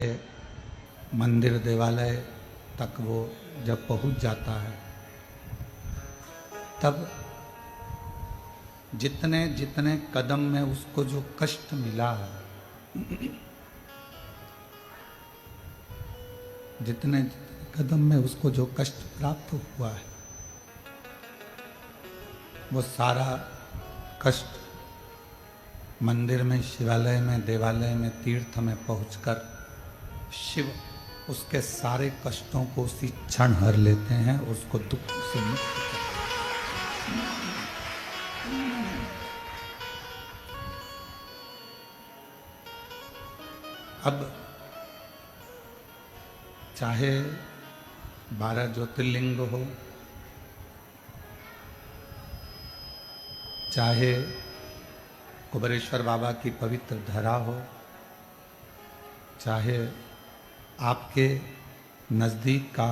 मंदिर देवालय तक वो जब पहुंच जाता है तब जितने जितने कदम में उसको जो कष्ट मिला है, जितने कदम में उसको जो कष्ट प्राप्त हुआ है, वो सारा कष्ट मंदिर में, शिवालय में, देवालय में, तीर्थ में पहुंचकर शिव उसके सारे कष्टों को उसी क्षण हर लेते हैं, उसको दुख से मुक्त करते हैं। अब चाहे 12 ज्योतिर्लिंग हो, चाहे कुबेरेश्वर बाबा की पवित्र धरा हो, चाहे आपके नज़दीक का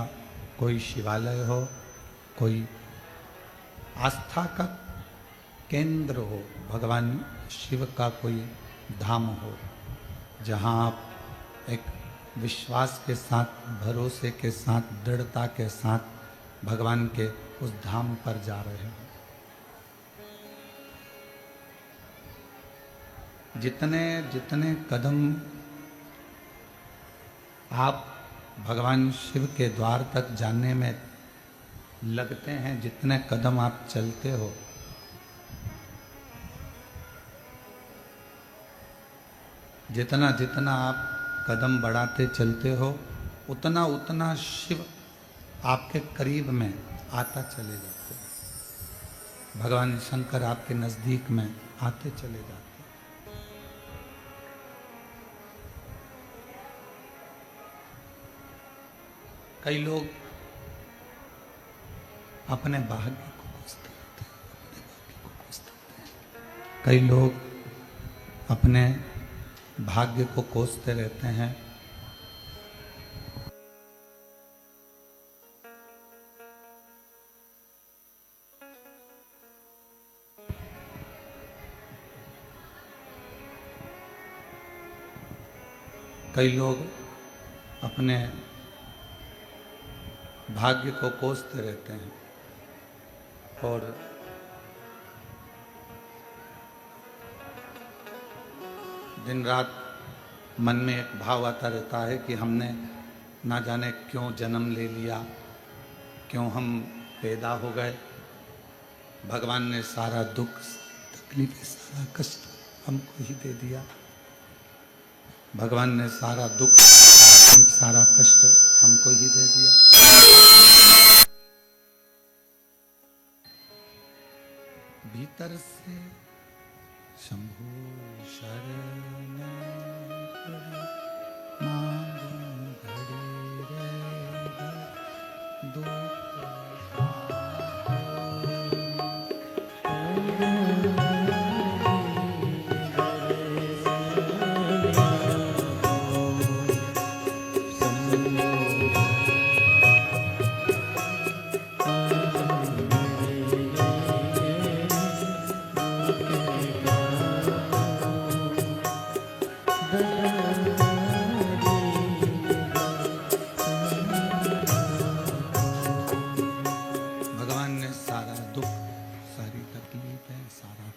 कोई शिवालय हो, कोई आस्था का केंद्र हो, भगवान शिव का कोई धाम हो, जहाँ आप एक विश्वास के साथ, भरोसे के साथ, दृढ़ता के साथ भगवान के उस धाम पर जा रहे हो। जितने जितने कदम आप भगवान शिव के द्वार तक जाने में लगते हैं, जितने कदम आप चलते हो, जितना जितना आप कदम बढ़ाते चलते हो, उतना उतना शिव आपके करीब में आता चले जाते हैं। भगवान शंकर आपके नज़दीक में आते चले जाते हैं। कई लोग अपने भाग्य को कोसते रहते हैं, अपने भाग्य को कोसते रहते हैं। कई लोग अपने भाग्य को कोसते रहते हैं। कई लोग अपने भाग्य को कोसते रहते हैं और दिन रात मन में एक भाव आता रहता है कि हमने ना जाने क्यों जन्म ले लिया, क्यों हम पैदा हो गए। भगवान ने सारा दुख, तकलीफ, सारा कष्ट हमको ही दे दिया। भगवान ने सारा दुख, सारा कष्ट हमको ही दे दिया। भीतर से शंभु शरण मांगू घड़ी रे दुख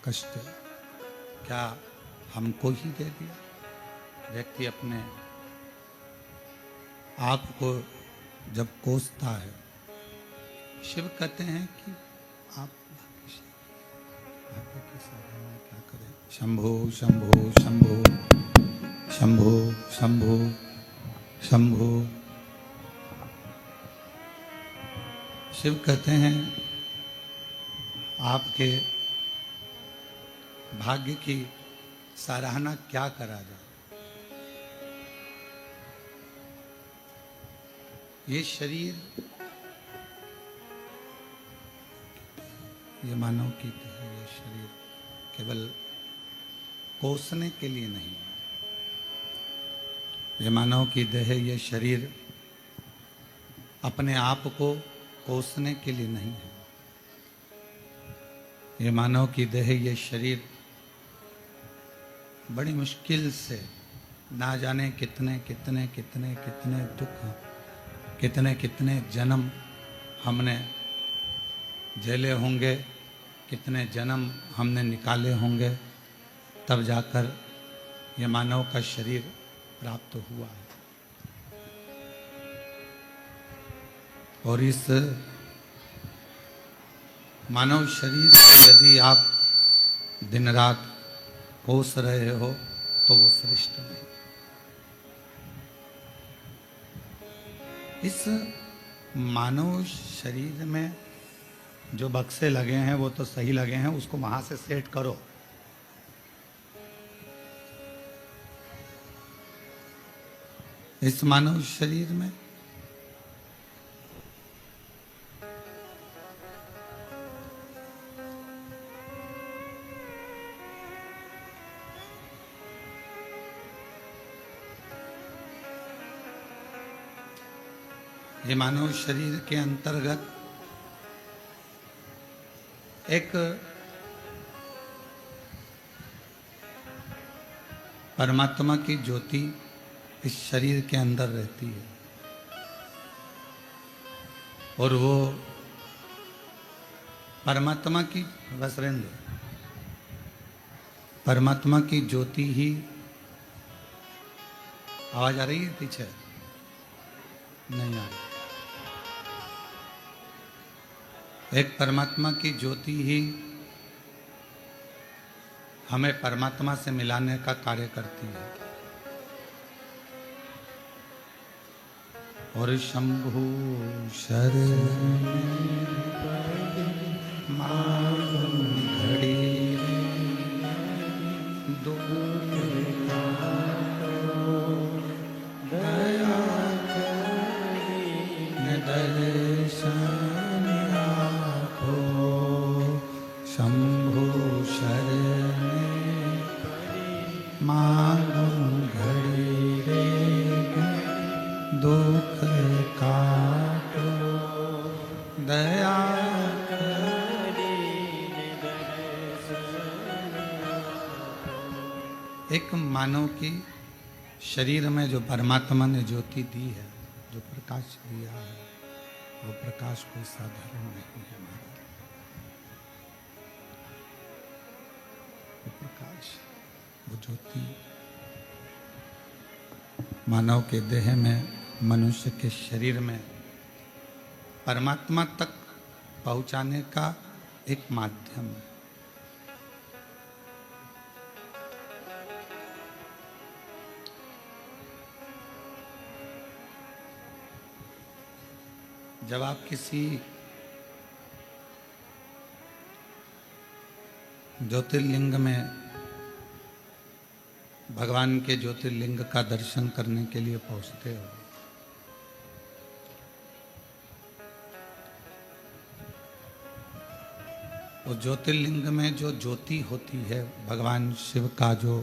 कष्ट क्या हमको ही दे दिया। व्यक्ति अपने आप को जब कोसता है, शिव कहते हैं कि आप भाग्य की साधना क्या करें। शंभो शंभो शंभो शंभो शंभो शंभो। शिव कहते हैं आपके भाग्य की सराहना क्या करा जाए। ये शरीर, ये मानव की है, ये शरीर केवल कोसने के लिए नहीं है। ये मानव की देह, ये शरीर अपने आप को कोसने के लिए नहीं है। ये मानव की देह, ये शरीर बड़ी मुश्किल से ना जाने कितने कितने कितने कितने दुख, कितने कितने जन्म हमने झेले होंगे, कितने जन्म हमने निकाले होंगे, तब जाकर ये मानव का शरीर प्राप्त हुआ है। और इस मानव शरीर को यदि आप दिन रात पोस रहे हो तो वो श्रेष्ठ नहीं। इस मानव शरीर में जो बक्से लगे हैं वो तो सही लगे हैं, उसको वहां से सेट करो। इस मानव शरीर में ये मानव शरीर के अंतर्गत एक परमात्मा की ज्योति इस शरीर के अंदर रहती है, और वो परमात्मा की वसरेंद्र परमात्मा की ज्योति ही, आवाज आ रही है पीछे? नहीं आ रही। एक परमात्मा की ज्योति ही हमें परमात्मा से मिलाने का कार्य करती है। और शंभु शरण घड़ी दर्शन आखो, शंभु शरण मांगो घड़ी रे दुख काटो, दया एक मानव की शरीर में जो परमात्मा ने ज्योति दी है, जो प्रकाश दिया है, वो प्रकाश कोई साधारण नहीं है महाराज। वो प्रकाश, वो ज्योति मानव के देह में, मनुष्य के शरीर में परमात्मा तक पहुंचाने का एक माध्यम है। जब आप किसी ज्योतिर्लिंग में, भगवान के ज्योतिर्लिंग का दर्शन करने के लिए पहुंचते हो, वो ज्योतिर्लिंग में जो ज्योति होती है, भगवान शिव का जो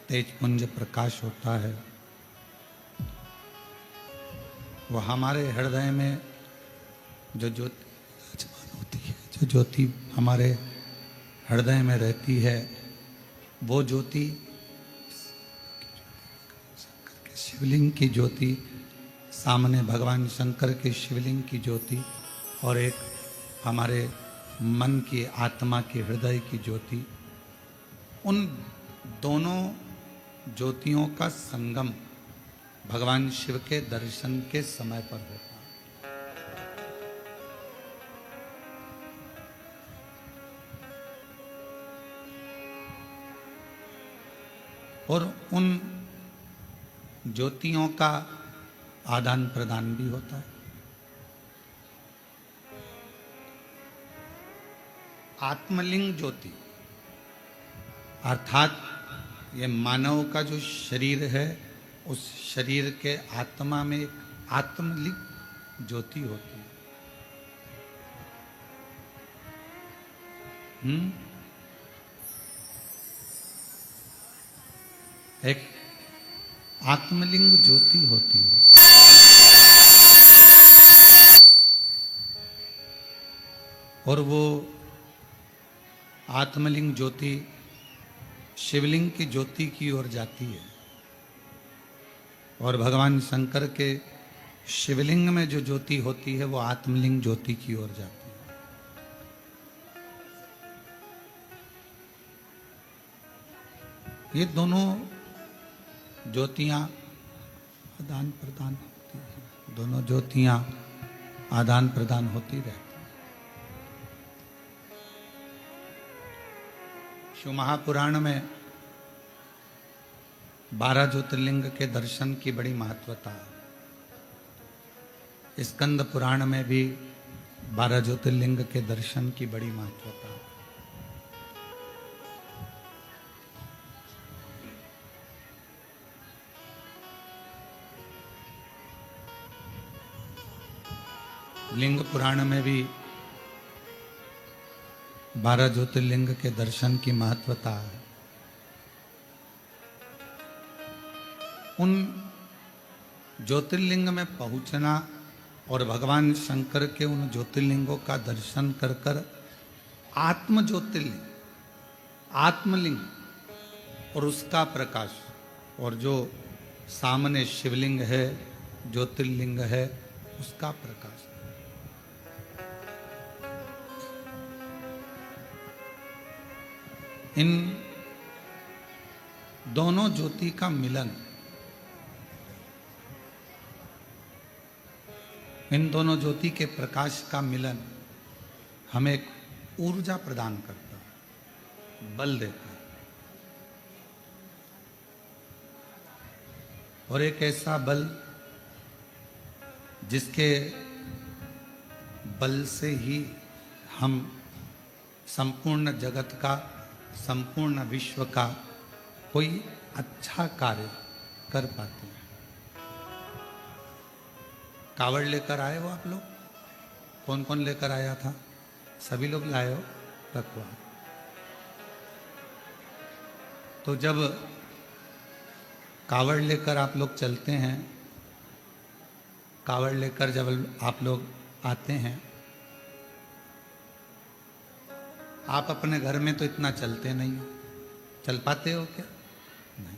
तेजपुंज प्रकाश होता है, वो हमारे हृदय में जो ज्योति होती है, जो ज्योति हमारे हृदय में रहती है, वो ज्योति शिवलिंग की ज्योति, सामने भगवान शंकर के शिवलिंग की ज्योति, और एक हमारे मन की, आत्मा की, हृदय की ज्योति, उन दोनों ज्योतियों का संगम भगवान शिव के दर्शन के समय पर होता है। और उन ज्योतियों का आदान प्रदान भी होता है। आत्मलिंग ज्योति अर्थात ये मानव का जो शरीर है, उस शरीर के आत्मा में एक आत्मलिंग ज्योति होती है। एक आत्मलिंग ज्योति होती है। और वो आत्मलिंग ज्योति शिवलिंग की ज्योति की ओर जाती है। और भगवान शंकर के शिवलिंग में जो ज्योति होती है वो आत्मलिंग ज्योति की ओर जाती है। ये दोनों ज्योतियां आदान प्रदान होती हैं, दोनों ज्योतियां आदान प्रदान होती रहती हैं। शिव महापुराण में 12 ज्योतिर्लिंग के दर्शन की बड़ी महत्वता है। स्कंद पुराण में भी 12 ज्योतिर्लिंग के दर्शन की बड़ी महत्वता है। लिंग पुराण में भी 12 ज्योतिर्लिंग के दर्शन की महत्वता है। उन ज्योतिर्लिंग में पहुंचना और भगवान शंकर के उन ज्योतिर्लिंगों का दर्शन कर कर आत्म ज्योतिर्लिंग, आत्मलिंग और उसका प्रकाश, और जो सामने शिवलिंग है, ज्योतिर्लिंग है, उसका प्रकाश। इन दोनों ज्योति का मिलन, इन दोनों ज्योति के प्रकाश का मिलन हमें एक ऊर्जा प्रदान करता है, बल देता है। और एक ऐसा बल जिसके बल से ही हम संपूर्ण जगत का, संपूर्ण विश्व का कोई अच्छा कार्य कर पाते हैं। कावड़ लेकर आए हो आप लोग? कौन कौन लेकर आया था? सभी लोग लाए हो? रखवा। तो जब कावड़ लेकर आप लोग चलते हैं, कावड़ लेकर जब आप लोग आते हैं, आप अपने घर में तो इतना चलते नहीं हो। चल पाते हो क्या? नहीं।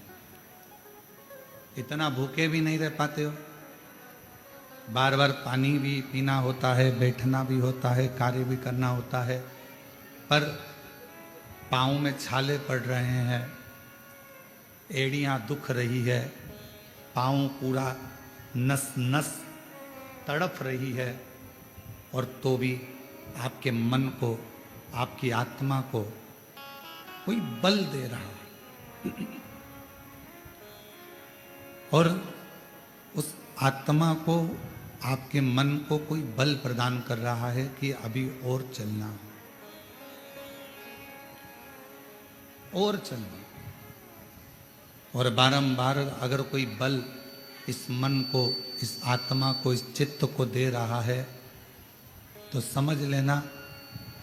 इतना भूखे भी नहीं रह पाते हो। बार बार पानी भी पीना होता है, बैठना भी होता है, कार्य भी करना होता है, पर पाँव में छाले पड़ रहे हैं, एड़ियाँ दुख रही है, पाँव पूरा नस नस तड़प रही है, और तो भी आपके मन को, आपकी आत्मा को कोई बल दे रहा है। और उस आत्मा को, आपके मन को कोई बल प्रदान कर रहा है कि अभी और चलना, और चलना। और बारंबार अगर कोई बल इस मन को, इस आत्मा को, इस चित्त को दे रहा है, तो समझ लेना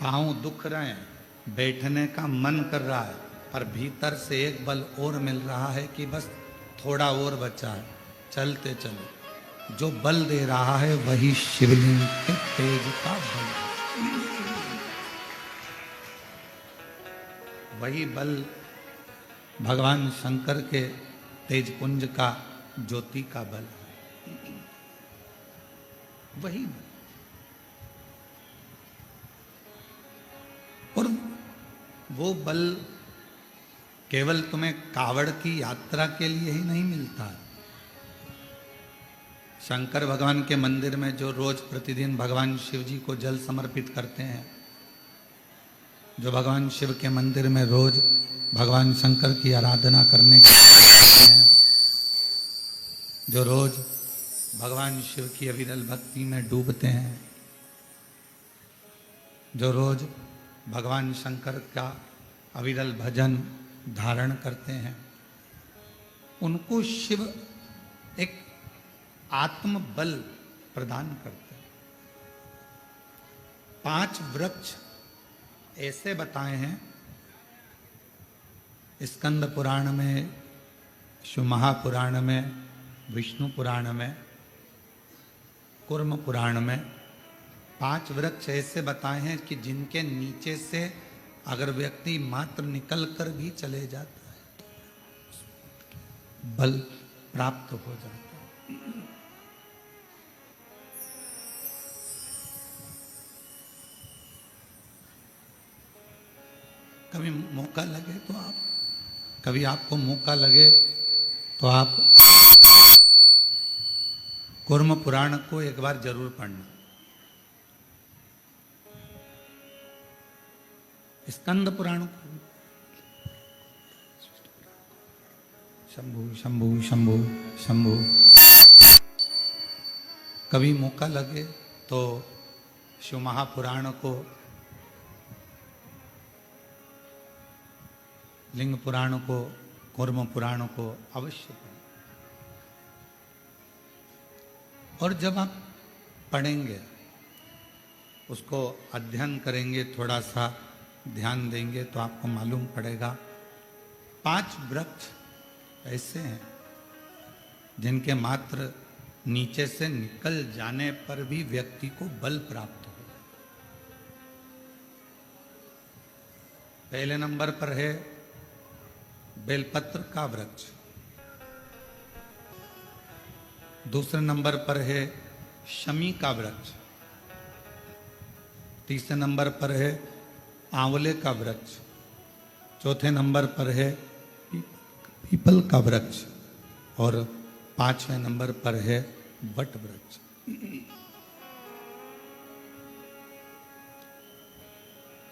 पाँव दुख रहे हैं, बैठने का मन कर रहा है, पर भीतर से एक बल और मिल रहा है कि बस थोड़ा और बचा है, चलते चलो। जो बल दे रहा है वही शिवलिंग के तेज का बल, वही बल भगवान शंकर के तेज पुंज का, ज्योति का बल, वही बल। और वो बल केवल तुम्हें कावड़ की यात्रा के लिए ही नहीं मिलता है। शंकर भगवान के मंदिर में जो रोज प्रतिदिन भगवान शिव जी को जल समर्पित करते हैं, जो भगवान शिव के मंदिर में रोज भगवान शंकर की आराधना करने के हैं, जो रोज भगवान शिव की अविरल भक्ति में डूबते हैं, जो रोज भगवान शंकर का अविरल भजन धारण करते हैं, उनको शिव एक आत्म बल प्रदान करते हैं। 5 वृक्ष ऐसे बताए हैं स्कंद पुराण में, शिव महापुराण में, विष्णु पुराण में, कूर्म पुराण में 5 वृक्ष ऐसे बताए हैं कि जिनके नीचे से अगर व्यक्ति मात्र निकल कर भी चले जाता है तो बल प्राप्त हो जाता है। कभी मौका लगे तो आप, कभी आपको मौका लगे तो आप कूर्म पुराण को एक बार जरूर पढ़ना। स्कंद पुराण को, शंभु शंभु शंभु शंभु, कभी मौका लगे तो शिव महापुराण को, लिंग पुराण को, कूर्म पुराण को अवश्य पढ़ें। और जब आप पढ़ेंगे, उसको अध्ययन करेंगे, थोड़ा सा ध्यान देंगे, तो आपको मालूम पड़ेगा 5 वृक्ष ऐसे हैं जिनके मात्र नीचे से निकल जाने पर भी व्यक्ति को बल प्राप्त हो। पहले नंबर पर है बेलपत्र का वृक्ष, दूसरे नंबर पर है शमी का वृक्ष, तीसरे नंबर पर है आंवले का वृक्ष, चौथे नंबर पर है पीपल का वृक्ष और 5वें नंबर पर है वट वृक्ष।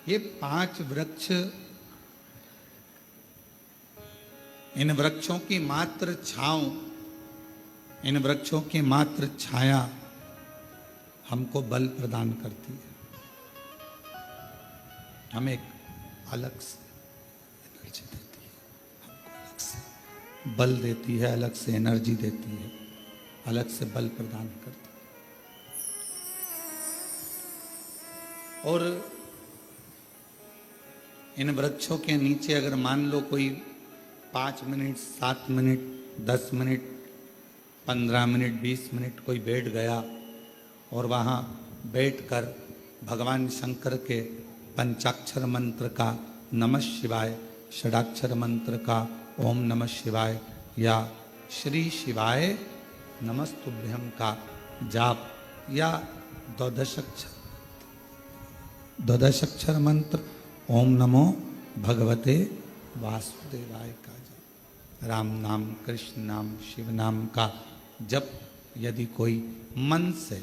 ये 5 वृक्ष, इन वृक्षों की मात्र छांव, इन वृक्षों की मात्र छाया हमको बल प्रदान करती है, हमें एक अलग से एनर्जी देती है, हमको अलग से बल देती है, अलग से एनर्जी देती है, अलग से बल प्रदान करती है। और इन वृक्षों के नीचे अगर मान लो कोई 5 minute, 7 minute, 10 minute, 15 minute, 20 minute कोई बैठ गया और वहाँ बैठकर भगवान शंकर के पंचाक्षर मंत्र का नमः शिवाय, षडाक्षर मंत्र का ओम नमः शिवाय या श्री शिवाय नमस्तुभ्यम का जाप या द्वादशाक्षर मंत्र ओम नमो भगवते वासुदेवाय का जप, राम नाम, कृष्ण नाम, शिव नाम का जप यदि कोई मन से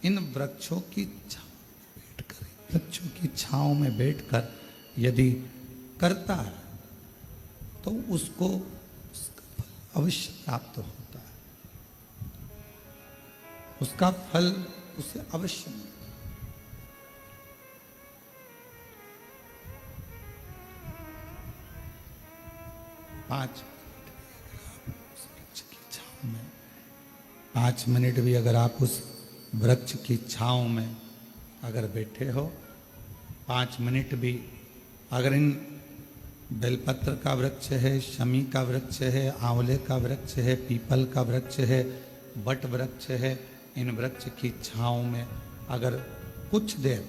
इन वृक्षों की बैठकर, वृक्षों की छांव में बैठकर यदि करता है तो उसको उसका फल अवश्य प्राप्त होता है, उसका फल उसे अवश्य मिलता है। 5 मिनट भी अगर आप उस वृक्ष की छांव में अगर बैठे हो, 5 मिनट भी अगर इन बेलपत्र का वृक्ष है, शमी का वृक्ष है, आंवले का वृक्ष है, पीपल का वृक्ष है, वट वृक्ष है, इन वृक्ष की छांव में अगर कुछ देर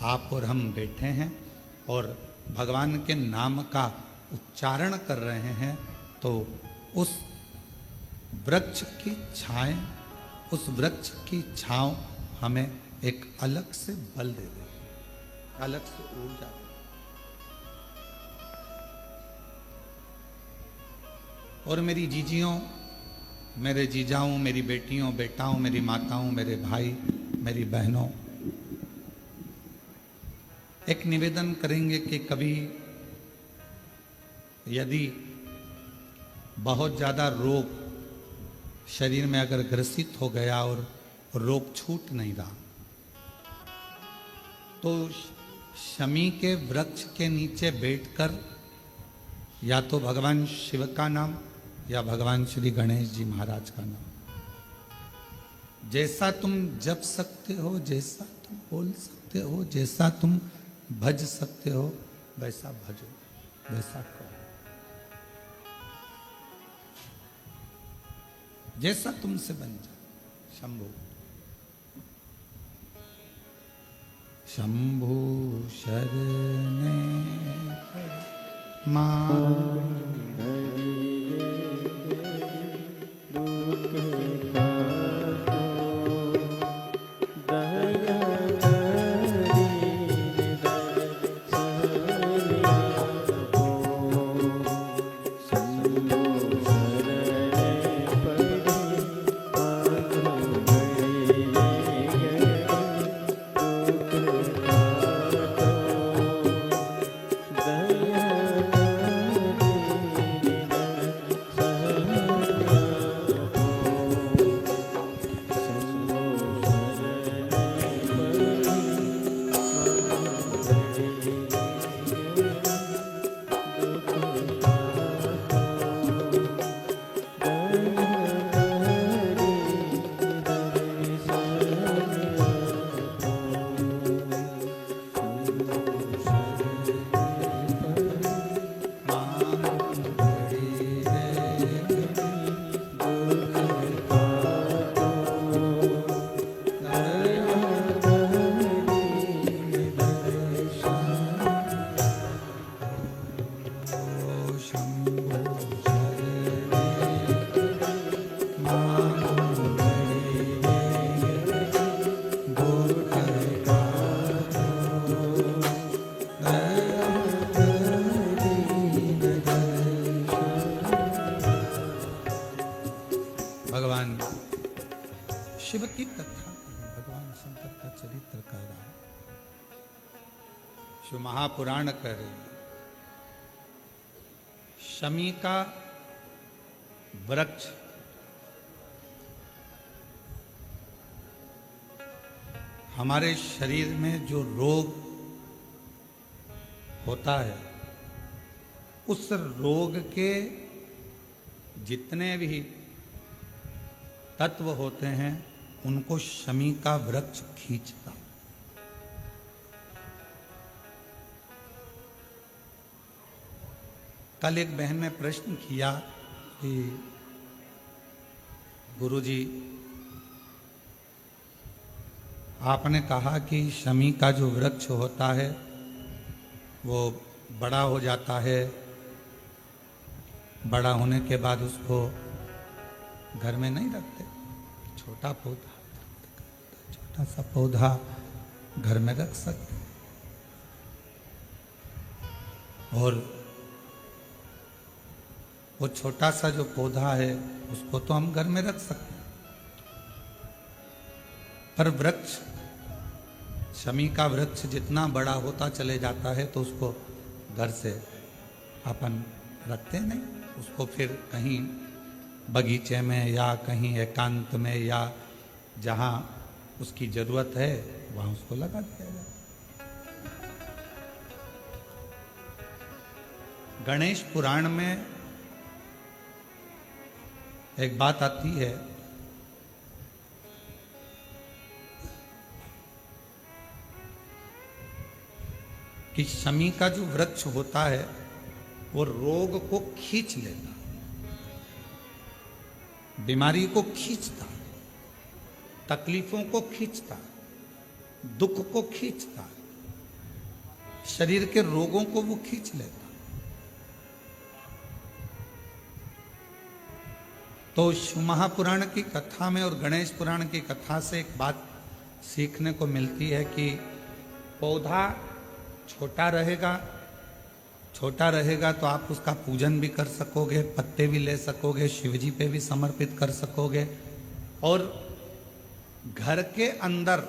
आप और हम बैठे हैं और भगवान के नाम का उच्चारण कर रहे हैं, तो उस वृक्ष की छाएं, उस वृक्ष की छांव हमें एक अलग से बल दे देगी, अलग से ऊर्जा। और मेरी जीजियों, मेरे जीजाओं, मेरी बेटियों, बेटाओं, मेरी माताओं, मेरे भाई, मेरी बहनों, एक निवेदन करेंगे कि कभी यदि बहुत ज़्यादा रोग शरीर में अगर ग्रसित हो गया और रोग छूट नहीं रहा, तो शमी के वृक्ष के नीचे बैठकर या तो भगवान शिव का नाम या भगवान श्री गणेश जी महाराज का नाम, जैसा तुम जप सकते हो, जैसा तुम बोल सकते हो, जैसा तुम भज सकते हो, वैसा भजो, वैसा करो, जैसा तुमसे बन जाए। शंभु शंभु शरणे मां शिव की कथा, भगवान शंकर का चरित्र कह रहा है, शिव महापुराण कह रही है। शमी का वृक्ष हमारे शरीर में जो रोग होता है, उस रोग के जितने भी तत्व होते हैं उनको शमी का वृक्ष खींचता। कल एक बहन ने प्रश्न किया कि गुरुजी, आपने कहा कि शमी का जो वृक्ष होता है वो बड़ा हो जाता है, बड़ा होने के बाद उसको घर में नहीं रखते, छोटा पौधा, छोटा सा पौधा घर में रख सकते, और वो छोटा सा जो पौधा है उसको तो हम घर में रख सकते हैं, पर वृक्ष, शमी का वृक्ष जितना बड़ा होता चले जाता है तो उसको घर से अपन रखते नहीं, उसको फिर कहीं बगीचे में या कहीं एकांत में या जहाँ उसकी जरूरत है वहाँ उसको लगा दिया जाता है। गणेश पुराण में एक बात आती है कि शमी का जो वृक्ष होता है वो रोग को खींच लेता, बीमारी को खींचता, तकलीफों को खींचता, दुख को खींचता, शरीर के रोगों को वो खींच लेता। तो शिव महापुराण की कथा में और गणेश पुराण की कथा से एक बात सीखने को मिलती है कि पौधा छोटा रहेगा तो आप उसका पूजन भी कर सकोगे, पत्ते भी ले सकोगे, शिवजी पे भी समर्पित कर सकोगे, और घर के अंदर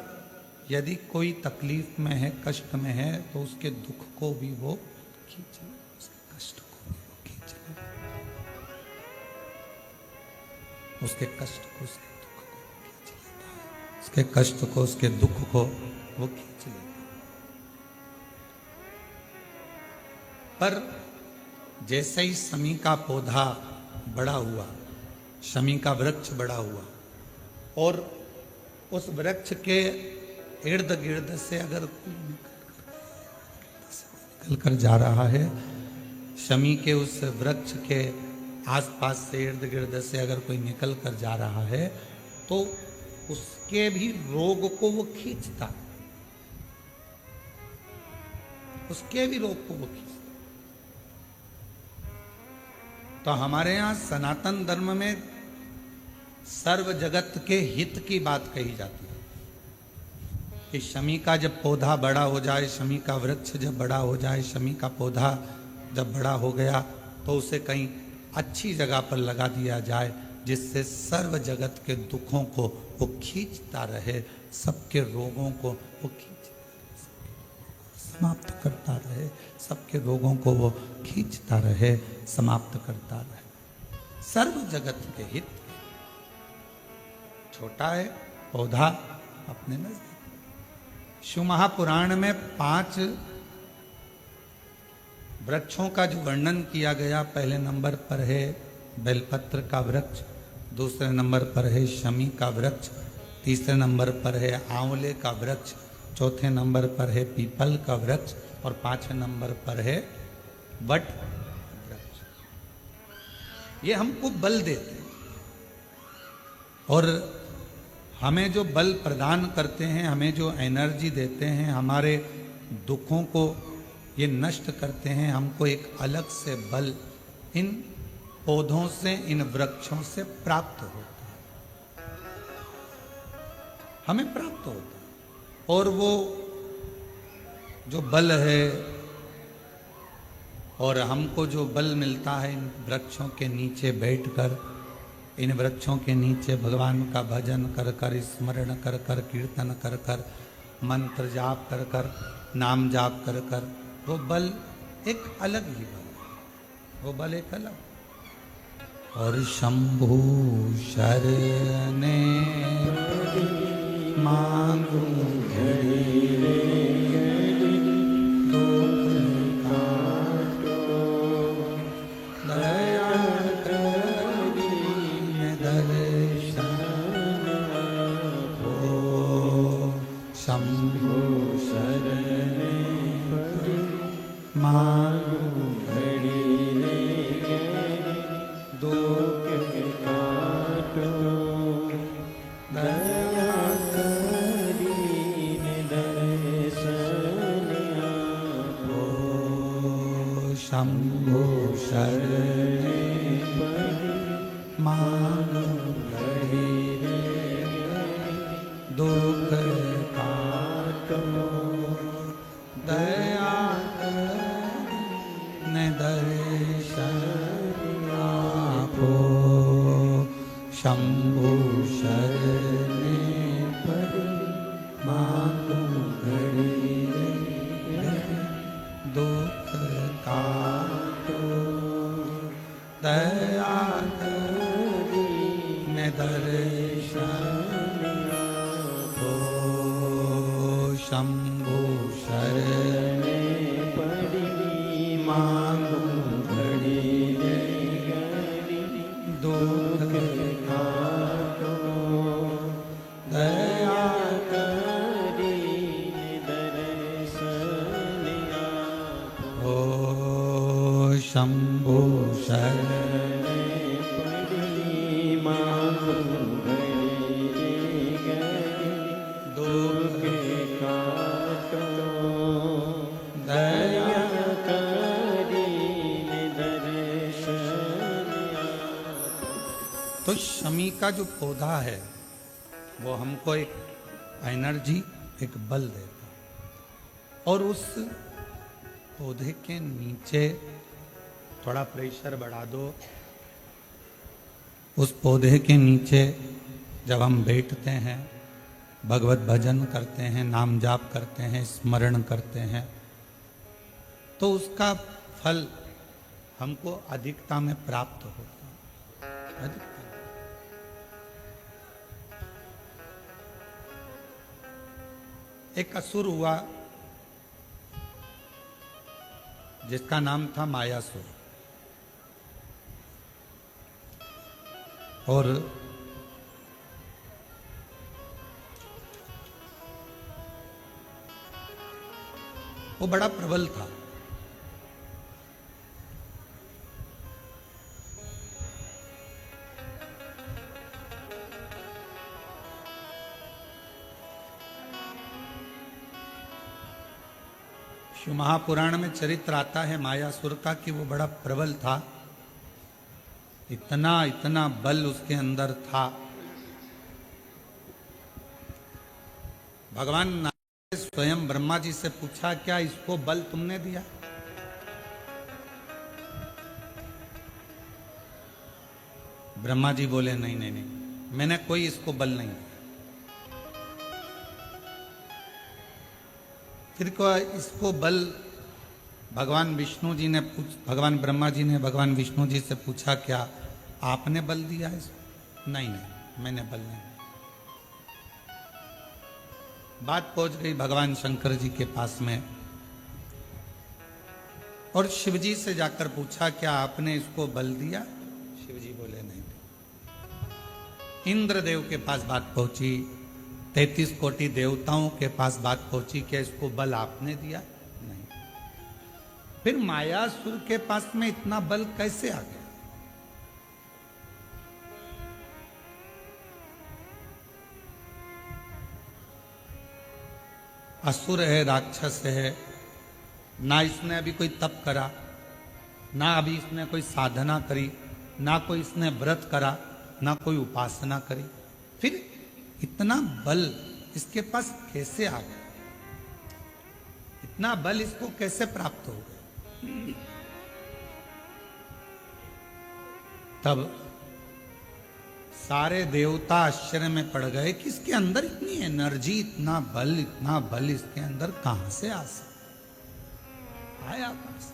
यदि कोई तकलीफ में है, कष्ट में है, तो उसके दुख को भी वो खींच ले, उसके कष्ट को भी वो खींच ले, उसके कष्ट को, उसके दुख को खींच लेता है, उसके कष्ट को, उसके दुख को वो खींच लेता है। पर जैसे ही शमी का पौधा बड़ा हुआ, शमी का वृक्ष बड़ा हुआ, और उस वृक्ष के इर्द गिर्द से अगर निकल कर जा रहा है, शमी के उस वृक्ष के आसपास से, इर्द गिर्द से अगर कोई निकल कर जा रहा है तो उसके भी रोग को वो खींचता, उसके भी रोग को वो खींचता। तो हमारे यहाँ सनातन धर्म में सर्व जगत के हित की बात कही जाती है कि शमी का जब पौधा बड़ा हो जाए, शमी का वृक्ष जब बड़ा हो जाए, शमी का पौधा जब बड़ा हो गया तो उसे कहीं अच्छी जगह पर लगा दिया जाए, जिससे सर्व जगत के दुखों को वो खींचता रहे, सबके रोगों को वो खींच समाप्त करता रहे, सबके रोगों को वो खींचता रहे, समाप्त करता रहे, सर्व जगत के हित। छोटा है पौधा अपने नजदीक। शिव महापुराण में 5 वृक्षों का जो वर्णन किया गया, पहले नंबर पर है बेलपत्र का वृक्ष, दूसरे नंबर पर है शमी का वृक्ष, तीसरे नंबर पर है आंवले का वृक्ष, चौथे नंबर पर है पीपल का वृक्ष, और 5वें नंबर पर है वट वृक्ष। ये हमको बल देते हैं और हमें जो बल प्रदान करते हैं, हमें जो एनर्जी देते हैं, हमारे दुखों को ये नष्ट करते हैं। हमको एक अलग से बल इन पौधों से, इन वृक्षों से प्राप्त होता है, हमें प्राप्त होता है। और वो जो बल है और हमको जो बल मिलता है इन वृक्षों के नीचे बैठकर इन वृक्षों के नीचे भगवान का भजन कर कर, स्मरण कर कर, कीर्तन कर कर, मंत्र जाप कर कर, नाम जाप कर कर, वो बल एक अलग ही बल है, वो बल एक अलग। और शंभु शरणे मांगू शंभु शरणे मांगू दुख काटो, दया ने दर्शन आपो। शंभु शरणे मांगू दुख काटो, दया ने दर्शन आपो। शंभु शरणे मांगू दुख काटो, दया शंभु शरणे मांगू दुख काटो, दया तो शमी का जो पौधा है वो हमको एक एनर्जी, एक बल देता। और उस पौधे के नीचे थोड़ा प्रेशर बढ़ा दो, उस पौधे के नीचे जब हम बैठते हैं, भगवत भजन करते हैं, नाम जाप करते हैं, स्मरण करते हैं, तो उसका फल हमको अधिकता में प्राप्त होता है। अधिकता। एक असुर हुआ जिसका नाम था मायासुर, और वो बड़ा प्रबल था। शिव महापुराण में चरित्र आता है मायासुर का कि वो बड़ा प्रबल था, इतना इतना बल उसके अंदर था। भगवान नारायण ने स्वयं ब्रह्मा जी से पूछा, क्या इसको बल तुमने दिया? ब्रह्मा जी बोले, नहीं नहीं नहीं, मैंने कोई इसको बल नहीं दिया। फिर इसको बल भगवान विष्णु जी ने भगवान ब्रह्मा जी ने भगवान विष्णु जी से पूछा, क्या आपने बल दिया इसको? नहीं नहीं, मैंने बल नहीं। बात पहुंच गई भगवान शंकर जी के पास में, और शिव जी से जाकर पूछा, क्या आपने इसको बल दिया? शिव जी बोले, नहीं। इंद्रदेव के पास बात पहुंची, 33 कोटि देवताओं के पास बात पहुंची, क्या इसको बल आपने दिया? नहीं। फिर मायासुर के पास में इतना बल कैसे आ गया? असुर है, राक्षस है, ना इसने अभी कोई तप करा, ना अभी इसने कोई साधना करी, ना कोई इसने व्रत करा, ना कोई उपासना करी, फिर इतना बल इसके पास कैसे आ गया? इतना बल इसको कैसे प्राप्त हो गया? तब सारे देवता आश्चर्य में पड़ गए कि इसके अंदर इतनी एनर्जी, इतना बल इसके अंदर कहां से आया कहां से?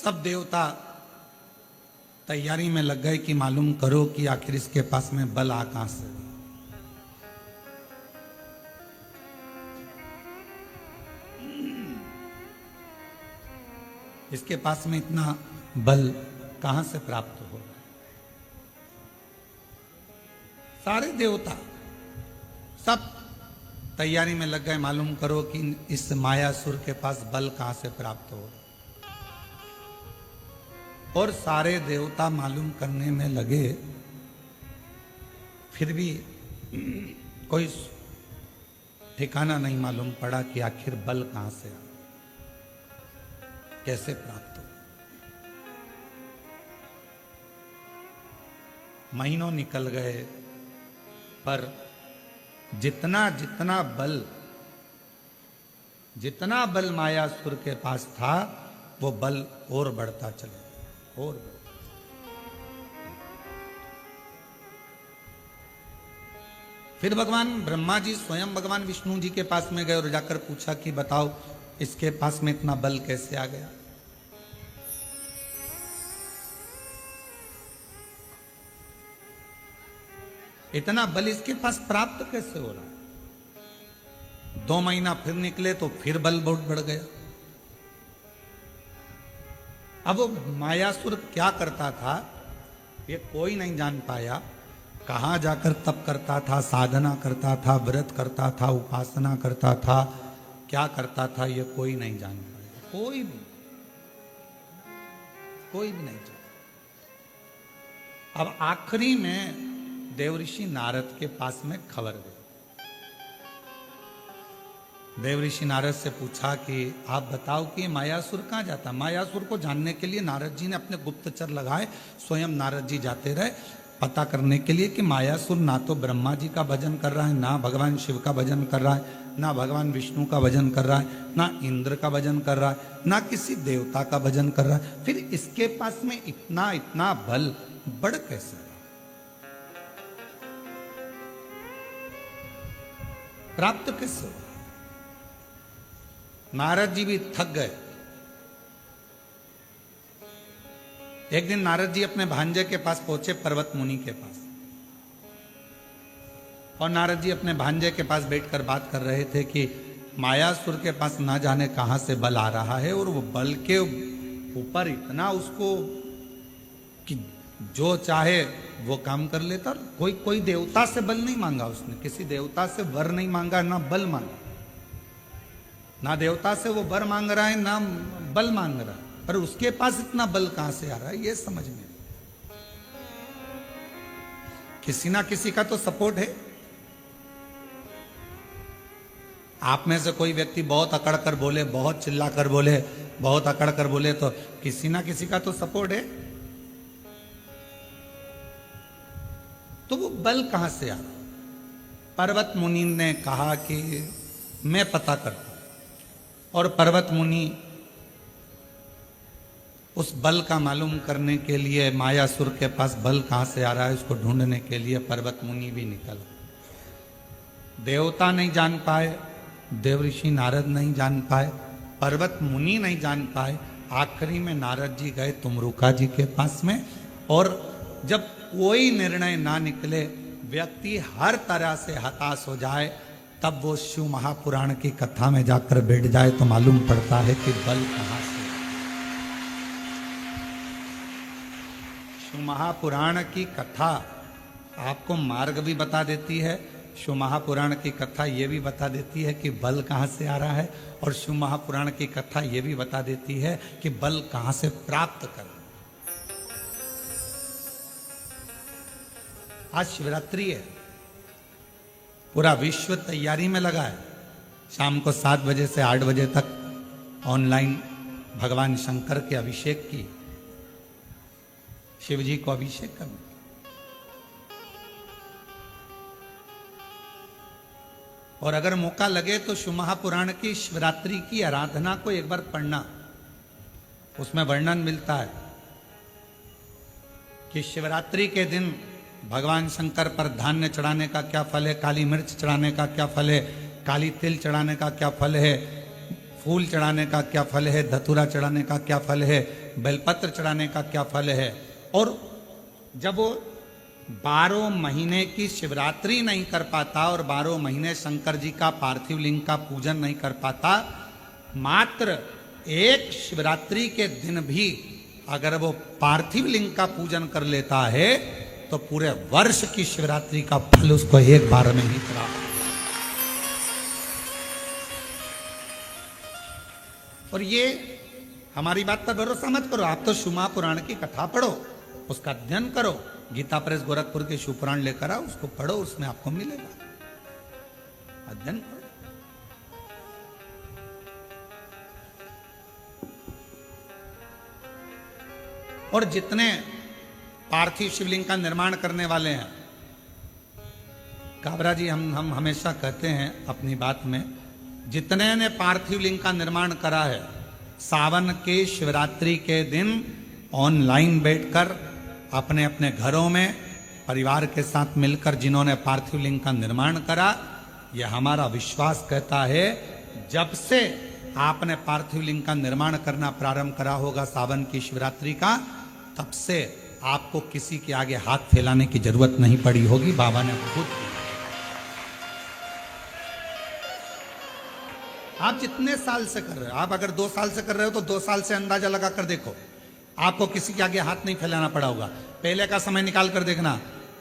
सब देवता तैयारी में लग गए कि मालूम करो कि आखिर इसके पास में बल आ कहां से। इसके पास में इतना बल कहां से प्राप्त हो रहा है? सारे देवता सब तैयारी में लग गए, मालूम करो कि इस मायासुर के पास बल कहां से प्राप्त हो रहा है। और सारे देवता मालूम करने में लगे, फिर भी कोई ठिकाना नहीं मालूम पड़ा कि आखिर बल कहां से आया, कैसे प्राप्त हो। महीनों निकल गए, पर जितना बल मायासुर के पास था, वो बल और बढ़ता चला और फिर भगवान ब्रह्मा जी स्वयं भगवान विष्णु जी के पास में गए और जाकर पूछा कि बताओ इसके पास में इतना बल कैसे आ गया। इतना बल इसके पास प्राप्त कैसे हो रहा है? 2 महीना फिर निकले तो फिर बल बहुत बढ़ गया। अब वो मायासुर क्या करता था ये कोई नहीं जान पाया। कहां जाकर तप करता था, साधना करता था, व्रत करता था, उपासना करता था, क्या करता था ये कोई नहीं जान पाया। कोई भी नहीं जान। अब आखिरी में देवऋषि नारद के पास में खबर गई। देवऋषि नारद से पूछा कि आप बताओ कि मायासुर कहां जाता। मायासुर को जानने के लिए नारद जी ने अपने गुप्तचर लगाए, स्वयं नारद जी जाते रहे पता करने के लिए कि मायासुर ना तो ब्रह्मा जी का भजन कर रहा है, ना भगवान शिव का भजन कर रहा है, ना भगवान विष्णु का भजन कर रहा है, ना इंद्र का भजन कर रहा है, ना किसी देवता का भजन कर रहा है। फिर इसके पास में इतना बल बढ़ कैसे, प्राप्त कैसे हो। नारद जी भी थक गए। एक दिन नारद जी अपने भांजे के पास पहुंचे, पर्वत मुनि के पास, और नारद जी अपने भांजे के पास बैठकर बात कर रहे थे कि मायासुर के पास ना जाने कहां से बल आ रहा है, और वो बल के ऊपर इतना उसको कि जो चाहे वो काम कर लेता। कोई देवता से बल नहीं मांगा उसने, किसी देवता से वर नहीं मांगा, ना बल मांगा, ना देवता से वो वर मांग रहा है, ना बल मांग रहा है, पर उसके पास इतना बल कहां से आ रहा है ये समझ में। किसी ना किसी का तो सपोर्ट है। आप में से कोई व्यक्ति बहुत अकड़ कर बोले, बहुत चिल्ला कर बोले, बहुत अकड़ कर बोले, तो किसी ना किसी का तो सपोर्ट है। तो वो बल कहां से आ रहा। पर्वत मुनि ने कहा कि मैं पता करता हूं, और पर्वत मुनि उस बल का मालूम करने के लिए, मायासुर के पास बल कहां से आ रहा है उसको ढूंढने के लिए पर्वत मुनि भी निकल। देवता नहीं जान पाए, देवऋषि नारद नहीं जान पाए, पर्वत मुनि नहीं जान पाए। आखिरी में नारद जी गए तुमरुका जी के पास में, और जब कोई निर्णय ना निकले, व्यक्ति हर तरह से हताश हो जाए, तब वो शिव महापुराण की कथा में जाकर बैठ जाए तो मालूम पड़ता है कि बल कहां से। शिव महापुराण की कथा आपको मार्ग भी बता देती है, शिव महापुराण की कथा ये भी बता देती है कि बल कहां से आ रहा है, और शिव महापुराण की कथा ये भी बता देती है कि बल कहां से प्राप्त करना। आज शिवरात्रि है, पूरा विश्व तैयारी में लगा है। शाम को 7 बजे से 8 बजे तक ऑनलाइन भगवान शंकर के अभिषेक की, शिव जी को अभिषेक करने। और अगर मौका लगे तो शिव महापुराण की शिवरात्रि की आराधना को एक बार पढ़ना। उसमें वर्णन मिलता है कि शिवरात्रि के दिन भगवान शंकर पर धान्य चढ़ाने का क्या फल है, काली मिर्च चढ़ाने का क्या फल है, काली तिल चढ़ाने का क्या फल है, फूल चढ़ाने का क्या फल है, धतूरा चढ़ाने का क्या फल है, बेलपत्र चढ़ाने का क्या फल है। और जब वो 12 महीने की शिवरात्रि नहीं कर पाता और 12 महीने शंकर जी का पार्थिव लिंग का पूजन नहीं कर पाता, मात्र एक शिवरात्रि के दिन भी अगर वो पार्थिव लिंग का पूजन कर लेता है तो पूरे वर्ष की शिवरात्रि का फल उसको एक बार में ही प्राप्त। और ये हमारी बात पर भरोसा मत करो, आप तो शिव महापुराण की कथा पढ़ो, उसका अध्ययन करो, गीता प्रेस गोरखपुर के शिव पुराण लेकर आओ, उसको पढ़ो, उसमें आपको मिलेगा। अध्ययन करो। और जितने पार्थिव शिवलिंग का निर्माण करने वाले हैं, काबरा जी हम हमेशा कहते हैं अपनी बात में, जितने ने पार्थिव लिंग का निर्माण करा है, सावन के शिवरात्रि के दिन ऑनलाइन बैठकर अपने अपने घरों में परिवार के साथ मिलकर जिन्होंने पार्थिव लिंग का निर्माण करा, यह हमारा विश्वास कहता है, जब से आपने पार्थिव लिंग का निर्माण करना प्रारंभ करा होगा सावन की शिवरात्रि का, तब से आपको किसी के आगे हाथ फैलाने की जरूरत नहीं पड़ी होगी। बाबा ने खुद, आप जितने साल से कर रहे हो, आप अगर 2 साल से कर रहे हो तो 2 साल से अंदाजा लगा कर देखो, आपको किसी के आगे हाथ नहीं फैलाना पड़ा होगा। पहले का समय निकाल कर देखना,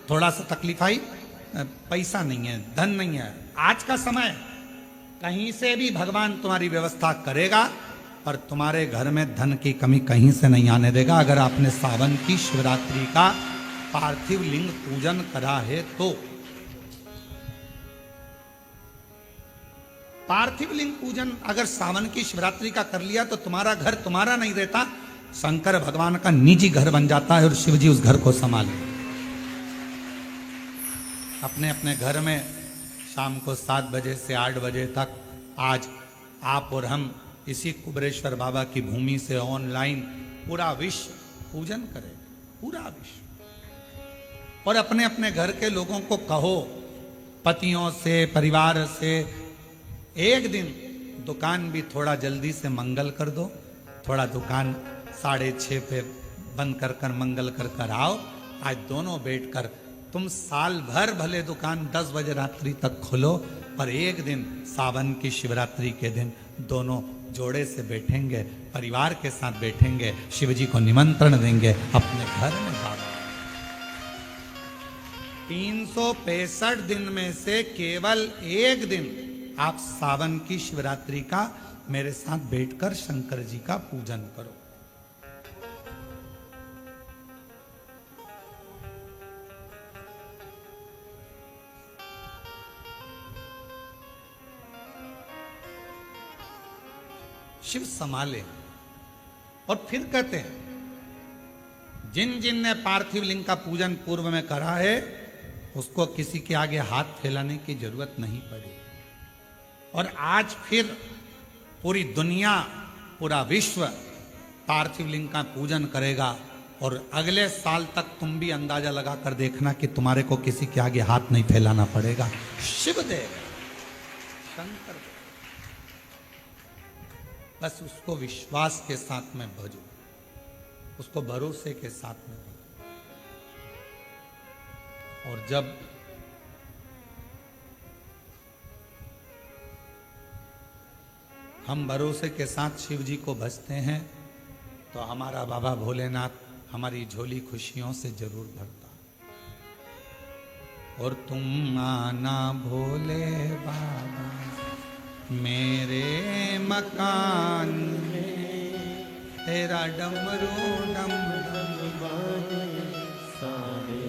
थोड़ा सा तकलीफ आई, पैसा नहीं है, धन नहीं है। आज का समय कहीं से भी भगवान तुम्हारी व्यवस्था करेगा और तुम्हारे घर में धन की कमी कहीं से नहीं आने देगा, अगर आपने सावन की शिवरात्रि का पार्थिव लिंग पूजन करा है तो। पार्थिव लिंग पूजन अगर सावन की शिवरात्रि का कर लिया तो तुम्हारा घर तुम्हारा नहीं रहता, शंकर भगवान का निजी घर बन जाता है और शिव जी उस घर को संभाले। अपने अपने घर में शाम को 7 बजे से 8 बजे तक आज आप और हम इसी कुबरेश्वर बाबा की भूमि से ऑनलाइन पूरा विश्व पूजन करें, पूरा विश्व। और अपने अपने घर के लोगों को कहो, पतियों से, परिवार से, एक दिन दुकान भी थोड़ा जल्दी से मंगल कर दो, थोड़ा दुकान 6:30 पे बंद कर कर मंगल कर कर आओ। आज दोनों बैठकर, तुम साल भर भले दुकान 10 बजे रात्रि तक खोलो, पर एक दिन सावन की शिवरात्रि के दिन दोनों जोड़े से बैठेंगे, परिवार के साथ बैठेंगे, शिव जी को निमंत्रण देंगे अपने घर में। बाबा 365 दिन में से केवल एक दिन आप सावन की शिवरात्रि का मेरे साथ बैठकर शंकर जी का पूजन करो। शिव संभाले। और फिर कहते हैं, जिन जिन ने पार्थिव लिंग का पूजन पूर्व में करा है उसको किसी के आगे हाथ फैलाने की जरूरत नहीं पड़ी। और आज फिर पूरी दुनिया, पूरा विश्व पार्थिव लिंग का पूजन करेगा। और अगले साल तक तुम भी अंदाजा लगा कर देखना कि तुम्हारे को किसी के आगे हाथ नहीं फैलाना पड़ेगा। शिव देव, शंकर देव, बस उसको विश्वास के साथ में भजो, उसको भरोसे के साथ में भजो। और जब हम भरोसे के साथ शिव जी को भजते हैं तो हमारा बाबा भोलेनाथ हमारी झोली खुशियों से जरूर भरता। और तुम आना भोले बाबा मेरे मकान में, तेरा डमरू डम डम बाजे सारे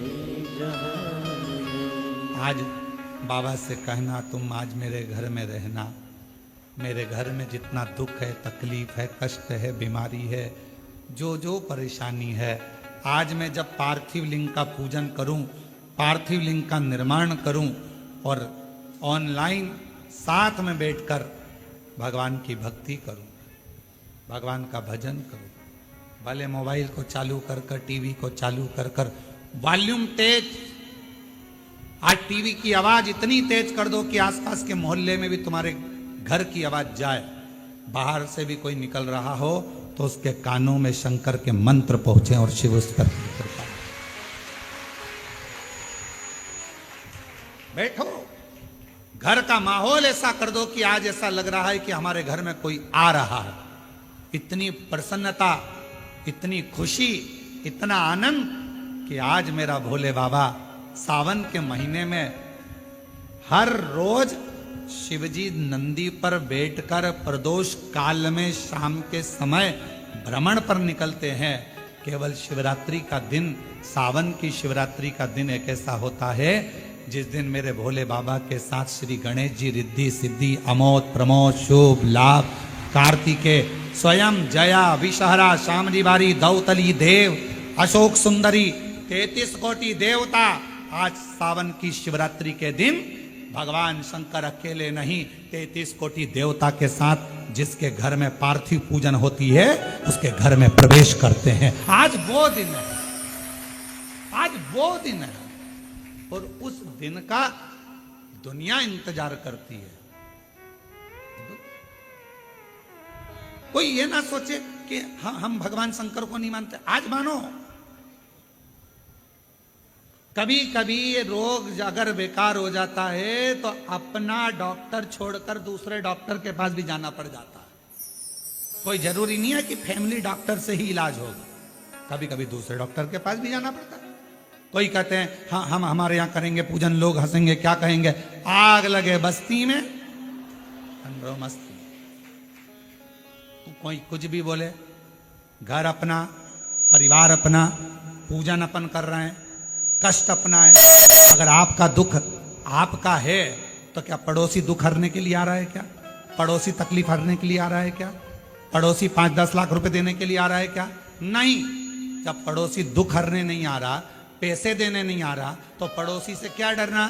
जहान में। आज बाबा से कहना, तुम आज मेरे घर में रहना, मेरे घर में जितना दुख है, तकलीफ है, कष्ट है, बीमारी है, जो जो परेशानी है, आज मैं जब पार्थिव लिंग का पूजन करूं, पार्थिव लिंग का निर्माण करूं और ऑनलाइन साथ में बैठकर भगवान की भक्ति करूं, भगवान का भजन करूं। भले मोबाइल को चालू कर कर, टीवी को चालू कर कर, वॉल्यूम तेज। आज टीवी की आवाज इतनी तेज कर दो कि आसपास के मोहल्ले में भी तुम्हारे घर की आवाज जाए। बाहर से भी कोई निकल रहा हो तो उसके कानों में शंकर के मंत्र पहुंचे और शिव उस पर कृपा। बैठो, घर का माहौल ऐसा कर दो कि आज ऐसा लग रहा है कि हमारे घर में कोई आ रहा है। इतनी प्रसन्नता, इतनी खुशी, इतना आनंद कि आज मेरा भोले बाबा सावन के महीने में हर रोज शिवजी नंदी पर बैठकर प्रदोष काल में शाम के समय भ्रमण पर निकलते हैं। केवल शिवरात्रि का दिन, सावन की शिवरात्रि का दिन एक ऐसा होता है जिस दिन मेरे भोले बाबा के साथ श्री गणेश जी रिद्धि सिद्धि अमोद प्रमोद शुभ लाभ कार्तिकेय स्वयं जया विषहरा श्यामली बारी दौतली देव अशोक सुंदरी 33 कोटि देवता आज सावन की शिवरात्रि के दिन भगवान शंकर अकेले नहीं 33 कोटि देवता के साथ जिसके घर में पार्थिव पूजन होती है उसके घर में प्रवेश करते हैं। आज वो दिन है, आज वो दिन है और उस दिन का दुनिया इंतजार करती है। कोई ये ना सोचे कि हम भगवान शंकर को नहीं मानते। आज मानो। कभी कभी ये रोग अगर बेकार हो जाता है तो अपना डॉक्टर छोड़कर दूसरे डॉक्टर के पास भी जाना पड़ जाता है। कोई जरूरी नहीं है कि फैमिली डॉक्टर से ही इलाज होगा, कभी कभी दूसरे डॉक्टर के पास भी जाना पड़ता है। कोई कहते हैं हाँ हम हमारे यहाँ करेंगे पूजन, लोग हंसेंगे, क्या कहेंगे, आग लगे बस्ती में ठंडो मस्ती। कोई कुछ भी बोले, घर अपना, परिवार अपना, पूजन अपन कर रहे हैं, कष्ट अपना है। अगर आपका दुख आपका है तो क्या पड़ोसी दुख हरने के लिए आ रहा है क्या? पड़ोसी तकलीफ हरने के लिए आ रहा है क्या? पड़ोसी 5-10 लाख रुपए देने के लिए आ रहा है क्या? नहीं। जब पड़ोसी दुख हरने नहीं आ रहा, पैसे देने नहीं आ रहा, तो पड़ोसी से क्या डरना?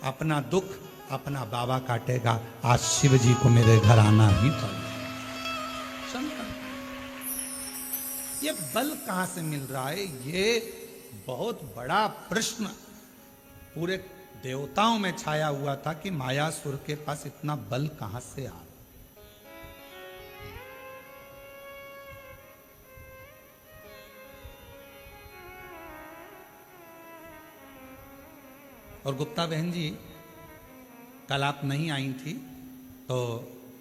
अपना दुख अपना बाबा काटेगा। आज शिव जी को मेरे घर आना ही पड़ेगा। ये बल कहां से मिल रहा है? ये बहुत बड़ा प्रश्न पूरे देवताओं में छाया हुआ था कि मायासुर के पास इतना बल कहां से आ। और गुप्ता बहन जी, कल आप नहीं आई थी तो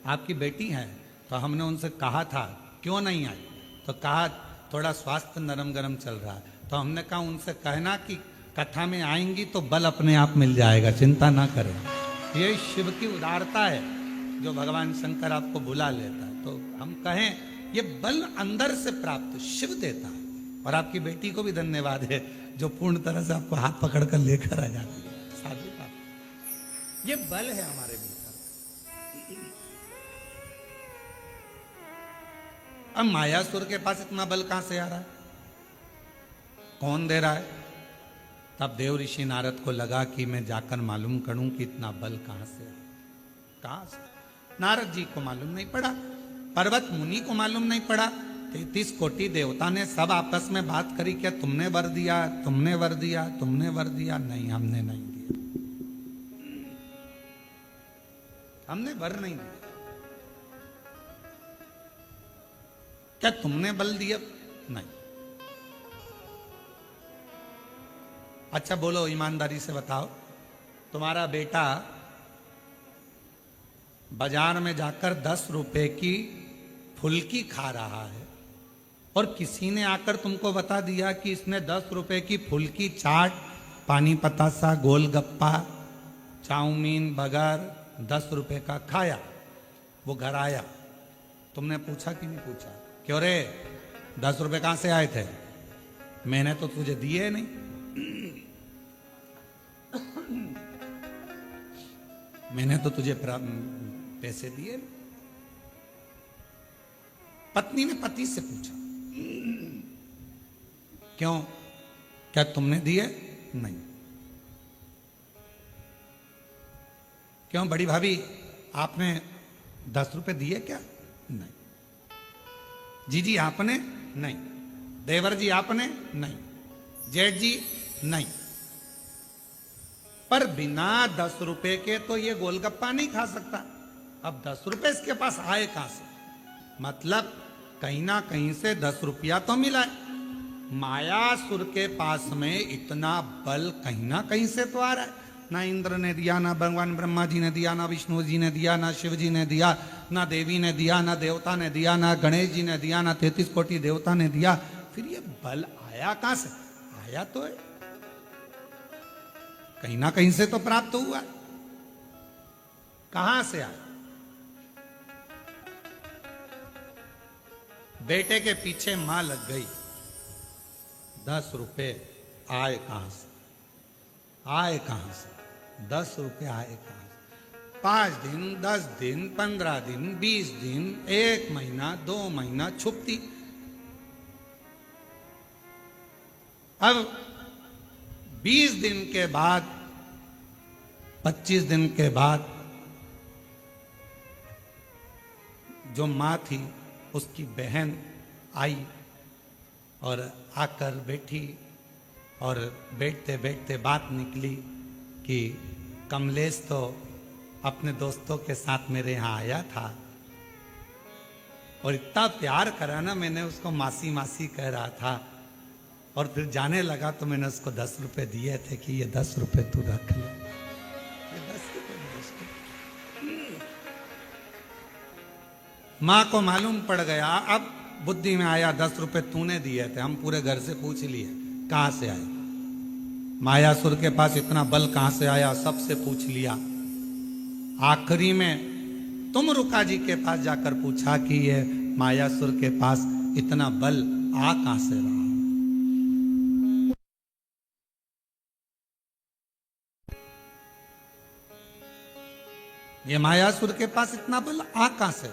आपकी बेटी है, तो हमने उनसे कहा था क्यों नहीं आई, तो कहा थोड़ा स्वास्थ्य नरम गरम चल रहा है। तो हमने कहा उनसे कहना कि कथा में आएंगी तो बल अपने आप मिल जाएगा, चिंता ना करें। ये शिव की उदारता है जो भगवान शंकर आपको बुला लेता है। तो हम कहें ये बल अंदर से प्राप्त शिव देता है। और आपकी बेटी को भी धन्यवाद है जो पूर्ण तरह से आपको हाथ पकड़ कर लेकर आ जाती है। साधु का ये बल है हमारे भीतर। अब मायासुर के पास इतना बल कहां से आ रहा है? कौन दे रहा है? तब देव ऋषि नारद को लगा कि मैं जाकर मालूम करूं कि इतना बल कहां से आया। कहां से? नारद जी को मालूम नहीं पड़ा, पर्वत मुनि को मालूम नहीं पड़ा, 33 कोटि देवता ने सब आपस में बात करी, क्या तुमने वर दिया, तुमने वर दिया, तुमने वर दिया? नहीं, हमने नहीं दिया, हमने वर नहीं दिया। क्या तुमने बल दिया? नहीं। अच्छा बोलो, ईमानदारी से बताओ, तुम्हारा बेटा बाजार में जाकर 10 रुपए की फुल्की खा रहा है और किसी ने आकर तुमको बता दिया कि इसने 10 रुपए की फुल्की, चाट, पानी पतासा, गोलगप्पा, चाउमीन, बर्गर 10 रुपए का खाया। वो घर आया, तुमने पूछा कि नहीं पूछा? क्यों रे, 10 रुपए कहां से आए थे? मैंने तो तुझे दिए नहीं। मैंने तो तुझे पैसे दिए। पत्नी ने पति से पूछा, क्यों, क्या तुमने दिए? नहीं। क्यों बड़ी भाभी, आपने 10 रुपए दिए क्या? नहीं। जीजी आपने? नहीं। देवर जी आपने? नहीं। जेठ जी? नहीं। पर बिना 10 रुपए के तो ये गोलगप्पा नहीं खा सकता। अब 10 रुपए इसके पास आए कहां से? मतलब कहीं ना कहीं से 10 रुपया तो मिला है। मायासुर के पास में इतना बल कहीं ना कहीं से तो आ रहा है। ना इंद्र ने दिया, ना भगवान ब्रह्मा जी ने दिया, ना विष्णु जी ने दिया, ना शिव जी ने दिया, ना देवी ने दिया, ना देवता ने दिया, ना गणेश जी ने दिया, ना 33 कोटि देवता ने दिया। फिर ये बल आया कहां से? आया तो है, कहीं ना कहीं से तो प्राप्त हुआ है। कहां से आया? बेटे के पीछे मां लग गई। 10 रुपए आए कहां से? आए कहां से? 10 रुपए आए कहां से? 5 दिन, 10 दिन, 15 दिन, 20 दिन, 1 महीना, 2 महीना छुपती। अब 20 दिन के बाद, 25 दिन के बाद जो मां थी उसकी बहन आई और आकर बैठी और बैठते बैठते बात निकली कि कमलेश तो अपने दोस्तों के साथ मेरे यहाँ आया था और इतना प्यार करा ना, मैंने उसको मासी मासी कह रहा था और फिर जाने लगा तो मैंने उसको 10 रुपए दिए थे कि ये 10 रुपए तू रख ले। ये 10 रुपए माँ को मालूम पड़ गया। अब बुद्धि में आया 10 रुपए तूने दिए थे, हम पूरे घर से पूछ लिए कहां से आए। मायासुर के पास इतना बल कहां से आया, सबसे पूछ लिया। आखिरी में तुम रुका जी के पास जाकर पूछा कि ये मायासुर के पास इतना बल आ कहां से रहा। ये मायासुर के पास इतना बल आ कहां से?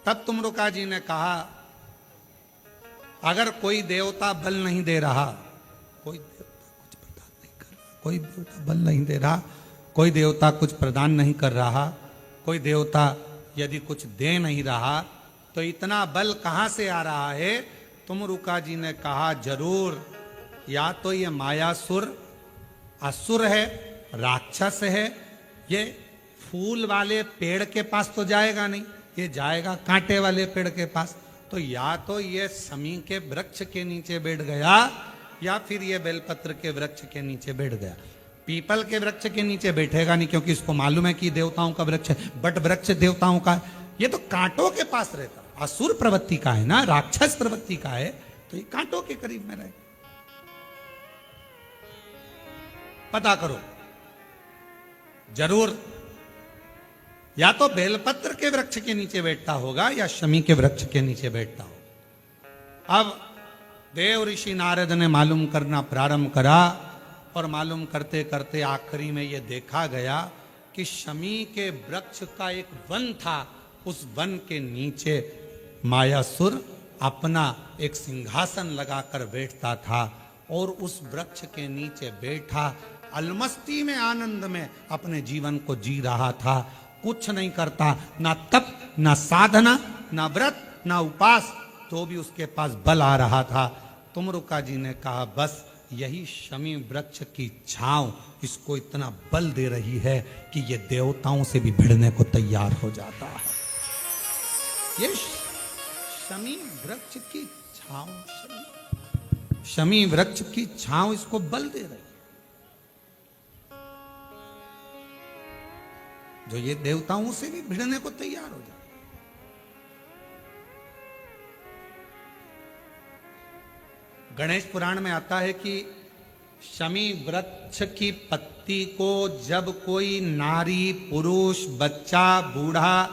तब तुमरुका जी ने कहा, अगर कोई देवता बल नहीं दे रहा, कोई देवता कुछ प्रदान नहीं कर रहा, कोई देवता बल नहीं दे रहा, कोई देवता कुछ प्रदान नहीं कर रहा, कोई देवता यदि कुछ दे नहीं रहा, तो इतना बल कहां से आ रहा है? तुमरुका जी ने कहा, जरूर या तो ये मायासुर असुर है, राक्षस है, ये फूल वाले पेड़ के पास तो जाएगा नहीं, ये जाएगा कांटे वाले पेड़ के पास। तो या तो ये शमी के वृक्ष के नीचे बैठ गया या फिर ये बेलपत्र के वृक्ष के नीचे बैठ गया। पीपल के वृक्ष के नीचे बैठेगा नहीं, क्योंकि इसको मालूम है कि देवताओं का वृक्ष है। बट वृक्ष देवताओं का है, ये तो कांटों के पास रहता। असुर प्रवृत्ति का है ना, राक्षस प्रवृत्ति का है, तो ये कांटों के करीब में रहे। पता करो, जरूर या तो बेलपत्र के वृक्ष के नीचे बैठता होगा या शमी के वृक्ष के नीचे बैठता होगा। अब देव ऋषि नारद ने मालूम करना प्रारंभ करा और मालूम करते करते आखिरी में यह देखा गया कि शमी के वृक्ष का एक वन था। उस वन के नीचे मायासुर अपना एक सिंहासन लगाकर बैठता था और उस वृक्ष के नीचे बैठा अलमस्ती में, आनंद में अपने जीवन को जी रहा था। कुछ नहीं करता, ना तप, ना साधना, ना व्रत, ना उपास, तो भी उसके पास बल आ रहा था। तुमरुका जी ने कहा, बस यही शमी वृक्ष की छांव इसको इतना बल दे रही है कि ये देवताओं से भी भिड़ने को तैयार हो जाता है। ये शमी वृक्ष की छांव, शमी वृक्ष की छांव इसको बल दे रही है, जो ये देवताओं से भी भिड़ने को तैयार हो जाए। गणेश पुराण में आता है कि शमी वृक्ष की पत्ती को जब कोई नारी, पुरुष, बच्चा, बूढ़ा,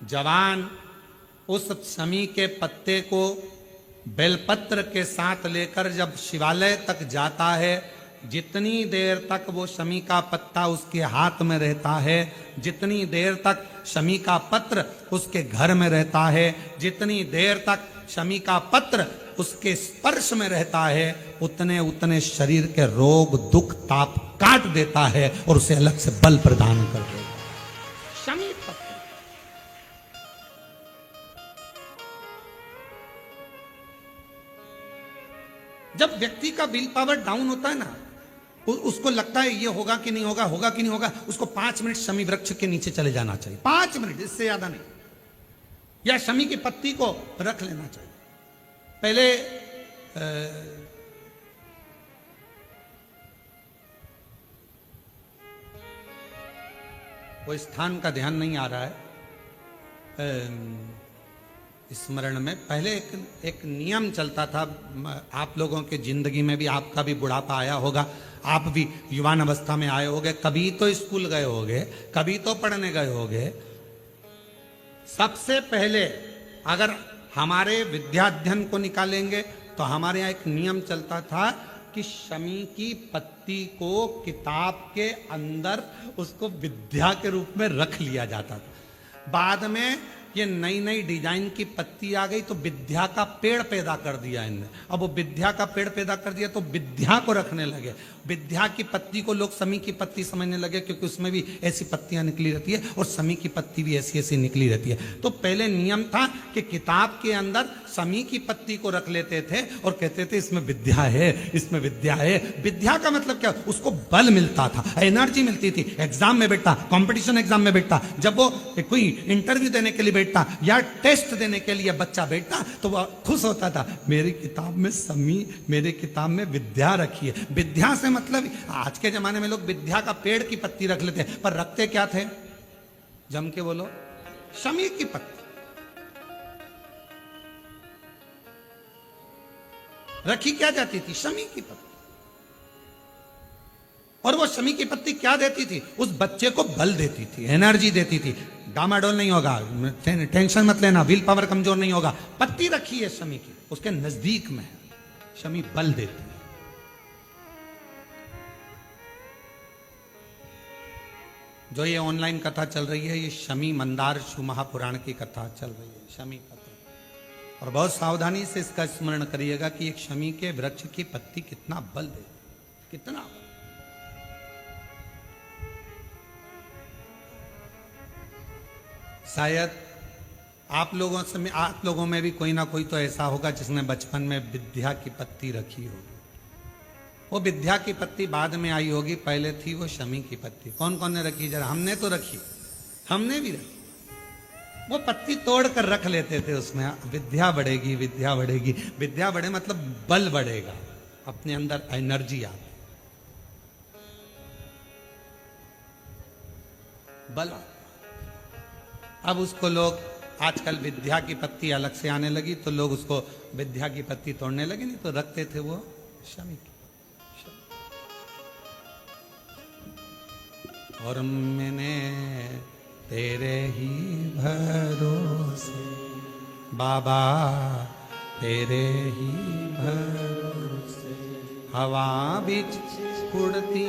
जवान उस शमी के पत्ते को बेलपत्र के साथ लेकर जब शिवालय तक जाता है जितनी देर तक वो शमी का पत्ता उसके हाथ में रहता है, जितनी देर तक शमी का पत्र उसके घर में रहता है, जितनी देर तक शमी का पत्र उसके स्पर्श में रहता है, उतने उतने शरीर के रोग दुख ताप काट देता है और उसे अलग से बल प्रदान कर देता है। शमी पत्र जब व्यक्ति का विल पावर डाउन होता है ना, उसको लगता है ये होगा कि नहीं होगा, होगा कि नहीं होगा, उसको 5 मिनट शमी वृक्ष के नीचे चले जाना चाहिए, 5 मिनट, इससे ज्यादा नहीं, या शमी की पत्ती को रख लेना चाहिए। पहले वो स्थान का ध्यान नहीं आ रहा है स्मरण में, पहले एक नियम चलता था, आप लोगों के जिंदगी में भी, आपका भी बुढ़ापा आया होगा, आप भी युवान अवस्था में आए होंगे, कभी तो स्कूल गए होंगे, कभी तो पढ़ने गए होंगे। सबसे पहले अगर हमारे विद्याध्ययन को निकालेंगे तो हमारे यहाँ एक नियम चलता था कि शमी की पत्ती को किताब के अंदर उसको विद्या के रूप में रख लिया जाता था। बाद में ये नई नई डिजाइन की पत्ती आ गई तो विद्या का पेड़ पैदा कर दिया इनने। अब वो विद्या का पेड़ पैदा कर दिया तो विद्या को रखने लगे। विद्या की पत्ती को लोग शमी की पत्ती समझने लगे, क्योंकि उसमें भी ऐसी पत्तियां निकली रहती है और शमी की पत्ती भी ऐसी ऐसी निकली रहती है। तो पहले नियम था कि किताब के अंदर शमी की पत्ती को रख लेते थे और कहते थे इसमें विद्या है, इसमें विद्या है। विद्या का मतलब क्या, उसको बल मिलता था, एनर्जी मिलती थी। एग्जाम में बैठता, कंपटीशन एग्जाम में बैठता, जब वो कोई इंटरव्यू देने के लिए बैठता या टेस्ट देने के लिए बच्चा बैठता तो वह खुश होता था, मेरी किताब में शमी, मेरी किताब में विद्या रखी है। विद्या से मतलब आज के जमाने में लोग विद्या का पेड़ की पत्ती रख लेते हैं, पर रखते क्या थे, जम के बोलो, शमी की पत्ती रखी क्या जाती थी, शमी की पत्ती। और वो शमी की पत्ती क्या देती थी, उस बच्चे को बल देती थी, एनर्जी देती थी। डामाडोल नहीं होगा, टेंशन मत लेना, विल पावर कमजोर नहीं होगा। पत्ती रखी है शमी की, उसके नजदीक में है, शमी बल देती है। जो ये ऑनलाइन कथा चल रही है, ये शमी मंदार शिव महापुराण की कथा चल रही है, शमी कथा। और बहुत सावधानी से इसका स्मरण करिएगा कि एक शमी के वृक्ष की पत्ती कितना बल दे, कितना बल। शायद आप लोगों में भी कोई ना कोई तो ऐसा होगा जिसने बचपन में विद्या की पत्ती रखी होगी। वो विद्या की पत्ती बाद में आई होगी, पहले थी वो शमी की पत्ती। कौन कौन ने रखी, जरा, हमने तो रखी, हमने भी रखी। वो पत्ती तोड़ कर रख लेते थे, उसमें विद्या बढ़ेगी, विद्या बढ़ेगी। विद्या बढ़े मतलब बल बढ़ेगा, अपने अंदर एनर्जी आती, बल। अब उसको लोग, आजकल विद्या की पत्ती अलग से आने लगी तो लोग उसको विद्या की पत्ती तोड़ने लगे, नहीं तो रखते थे वो शमी की। और मैंने तेरे ही भरोसे बाबा, तेरे ही भरोसे हवा बिच उड़ती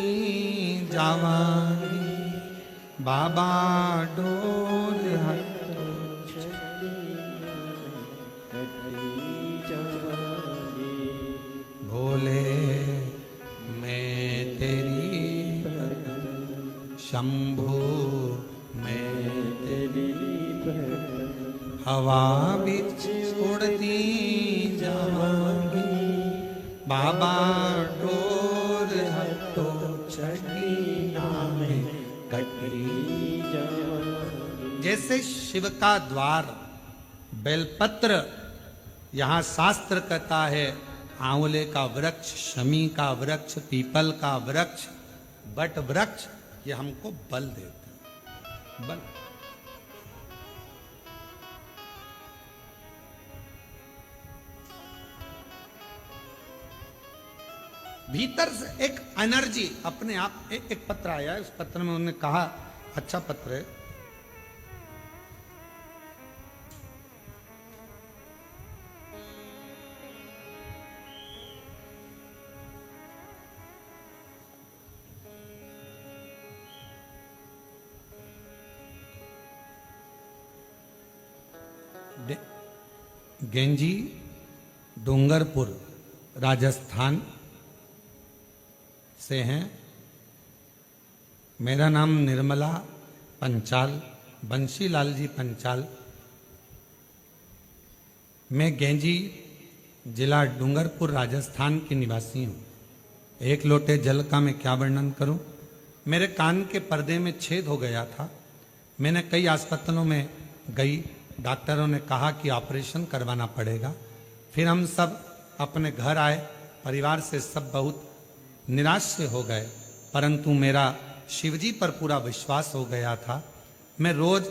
जावांगी बाबा, डोल भोले मैं तेरी शंभु मैं तेरी हवा बिच उड़ती जावांगी बाबा, डोर हटो छठी नामे कटी। जैसे शिव का द्वार बेलपत्र, यहां शास्त्र कहता है आंवले का वृक्ष, शमी का वृक्ष, पीपल का वृक्ष, बट वृक्ष, ये हमको बल देते हैं, बल। भीतर से एक एनर्जी अपने आप। एक पत्र आया है, उस पत्र में उन्होंने कहा, अच्छा पत्र है, गेंजी डूंगरपुर राजस्थान से हैं। मेरा नाम निर्मला पंचाल, बंशीलाल जी पंचाल। मैं गेंजी जिला डूंगरपुर राजस्थान की निवासी हूँ। एक लोटे जल का मैं क्या वर्णन करूँ। मेरे कान के पर्दे में छेद हो गया था। मैंने कई अस्पतालों में गई, डॉक्टरों ने कहा कि ऑपरेशन करवाना पड़ेगा। फिर हम सब अपने घर आए, परिवार से सब बहुत निराश से हो गए, परंतु मेरा शिवजी पर पूरा विश्वास हो गया था। मैं रोज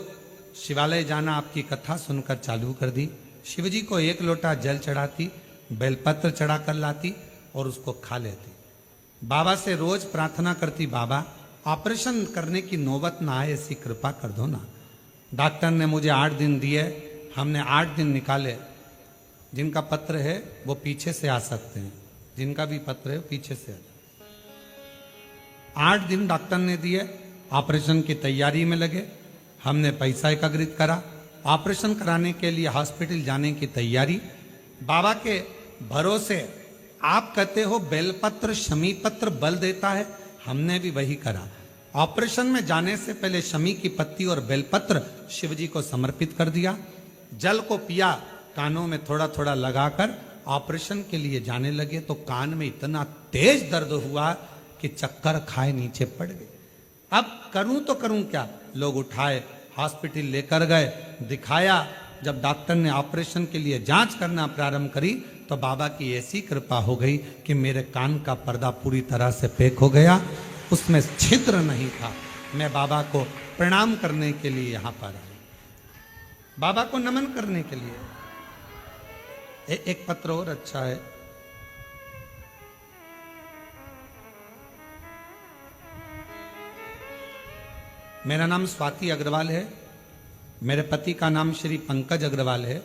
शिवालय जाना, आपकी कथा सुनकर चालू कर दी। शिवजी को एक लोटा जल चढ़ाती, बेलपत्र चढ़ा कर लाती और उसको खा लेती। बाबा से रोज प्रार्थना करती, बाबा ऑपरेशन करने की नौबत ना आए, ऐसी कृपा कर दो ना। डॉक्टर ने मुझे 8 दिन दिए, हमने 8 दिन निकाले। जिनका पत्र है वो पीछे से आ सकते हैं, जिनका भी पत्र है पीछे से आ जाए। 8 दिन डॉक्टर ने दिए, ऑपरेशन की तैयारी में लगे। हमने पैसा एकत्रित करा, ऑपरेशन कराने के लिए हॉस्पिटल जाने की तैयारी। बाबा के भरोसे, आप कहते हो बेलपत्र शमी पत्र बल देता है, हमने भी वही करा। ऑपरेशन में जाने से पहले शमी की पत्ती और बेलपत्र शिवजी को समर्पित कर दिया। जल को पिया, कानों में थोड़ा थोड़ा लगाकर ऑपरेशन के लिए जाने लगे तो कान में इतना तेज दर्द हुआ कि चक्कर खाए नीचे पड़ गए। अब करूं तो करूं क्या। लोग उठाए, हॉस्पिटल लेकर गए, दिखाया। जब डॉक्टर ने ऑपरेशन के लिए जांच करना प्रारंभ करी तो बाबा की ऐसी कृपा हो गई कि मेरे कान का पर्दा पूरी तरह से पैक हो गया, उसमें छिद्र नहीं था। मैं बाबा को प्रणाम करने के लिए यहां पर आई, बाबा को नमन करने के लिए। एक पत्र और अच्छा है। मेरा नाम स्वाति अग्रवाल है, मेरे पति का नाम श्री पंकज अग्रवाल है।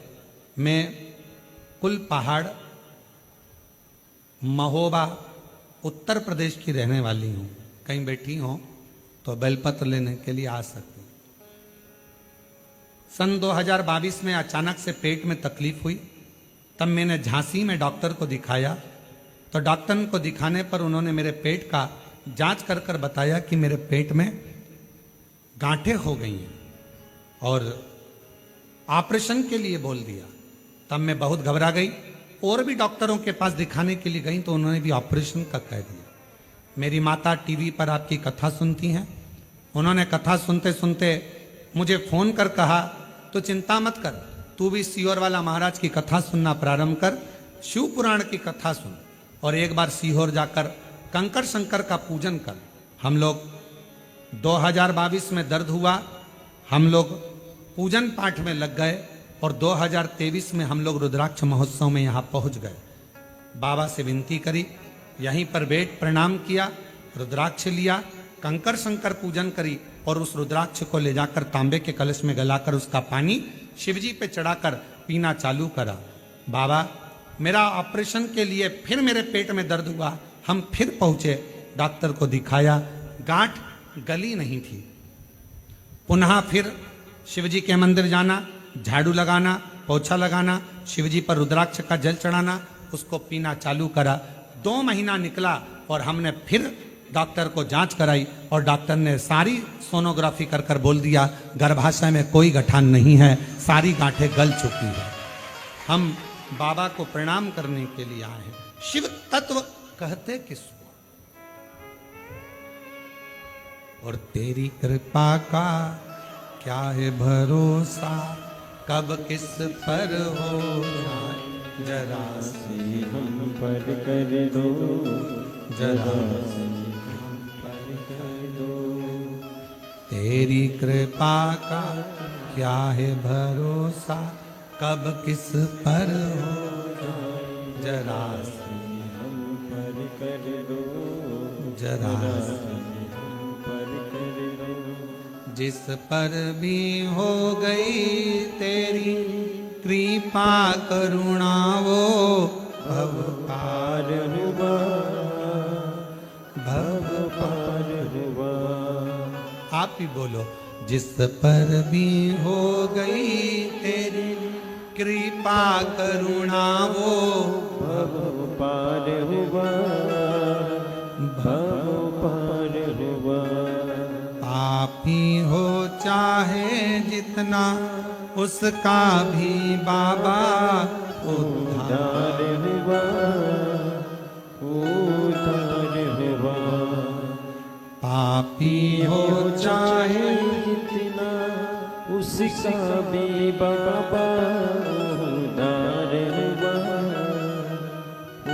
मैं कुल पहाड़ महोबा उत्तर प्रदेश की रहने वाली हूँ। कहीं बैठी हो तो बेलपत्र लेने के लिए आ सकती। सन 2022 में अचानक से पेट में तकलीफ हुई, तब मैंने झांसी में डॉक्टर को दिखाया। तो डॉक्टर को दिखाने पर उन्होंने मेरे पेट का जांच कर कर बताया कि मेरे पेट में गांठें हो गई हैं और ऑपरेशन के लिए बोल दिया। तब मैं बहुत घबरा गई, और भी डॉक्टरों के पास दिखाने के लिए गई तो उन्होंने भी ऑपरेशन का कह दिया। मेरी माता टीवी पर आपकी कथा सुनती हैं, उन्होंने कथा सुनते सुनते मुझे फोन कर कहा, तो चिंता मत कर, तू भी सीहोर वाला महाराज की कथा सुनना प्रारंभ कर, शिव पुराण की कथा सुन और एक बार सीहोर जाकर कंकर शंकर का पूजन कर। हम लोग 2022 में दर्द हुआ, हम लोग पूजन पाठ में लग गए और 2023 में हम लोग रुद्राक्ष महोत्सव में यहाँ पहुँच गए। बाबा से विनती करी, यहीं पर बैठ प्रणाम किया, रुद्राक्ष लिया, कंकर शंकर पूजन करी और उस रुद्राक्ष को ले जाकर तांबे के कलश में गलाकर उसका पानी शिवजी पे चढ़ाकर पीना चालू करा। बाबा, मेरा ऑपरेशन के लिए फिर मेरे पेट में दर्द हुआ, हम फिर पहुंचे, डॉक्टर को दिखाया, गांठ गली नहीं थी। पुनः फिर शिवजी के मंदिर जाना, झाड़ू लगाना, पोछा लगाना, शिवजी पर रुद्राक्ष का जल चढ़ाना, उसको पीना चालू करा। 2 महीना निकला और हमने फिर डॉक्टर को जांच कराई और डॉक्टर ने सारी सोनोग्राफी कर कर बोल दिया गर्भाशय में कोई गठान नहीं है, सारी गांठें गल चुकी है। हम बाबा को प्रणाम करने के लिए आए हैं। शिव तत्व कहते किसको, और तेरी कृपा का क्या है भरोसा, कब किस पर हो जाए जरा से हम पर कर दो, जरा से हम पर कर दो। तेरी कृपा का क्या है भरोसा, कब किस पर हो जाए जरा से हम पर कर दो, जरा से जिस पर भी हो गई तेरी कृपा करुणा वो भव पार हुआ, भव पार हुआ। आप ही बोलो, जिस पर भी हो गई तेरी कृपा करुणा वो भव पार हुआ, भव पार हुआ। पापी हो चाहे जितना उसका भी बाबा उद्धार हुआ, उद्धार हुआ। पापी हो चाहे जितना उसका भी बाबा उद्धार हुआ,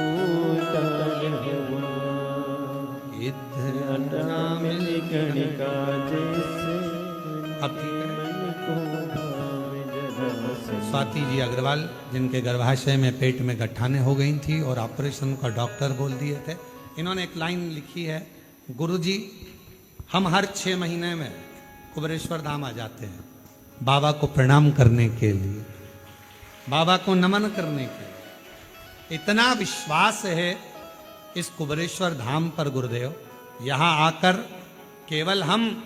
उद्धार हुआ। इधर मिल गणिका जैसे अब ठीक है। मन को भावे जरा से। स्वाति जी अग्रवाल, जिनके गर्भाशय में पेट में गठाने हो गई थी और ऑपरेशन का डॉक्टर बोल दिए थे, इन्होंने एक लाइन लिखी है, गुरुजी हम हर 6 महीने में कुबेरेश्वर धाम आ जाते हैं बाबा को प्रणाम करने के लिए, बाबा को नमन करने के लिए। इतना विश्वास है इस कुबेरेश्वर धाम पर गुरुदेव, यहाँ आकर केवल हम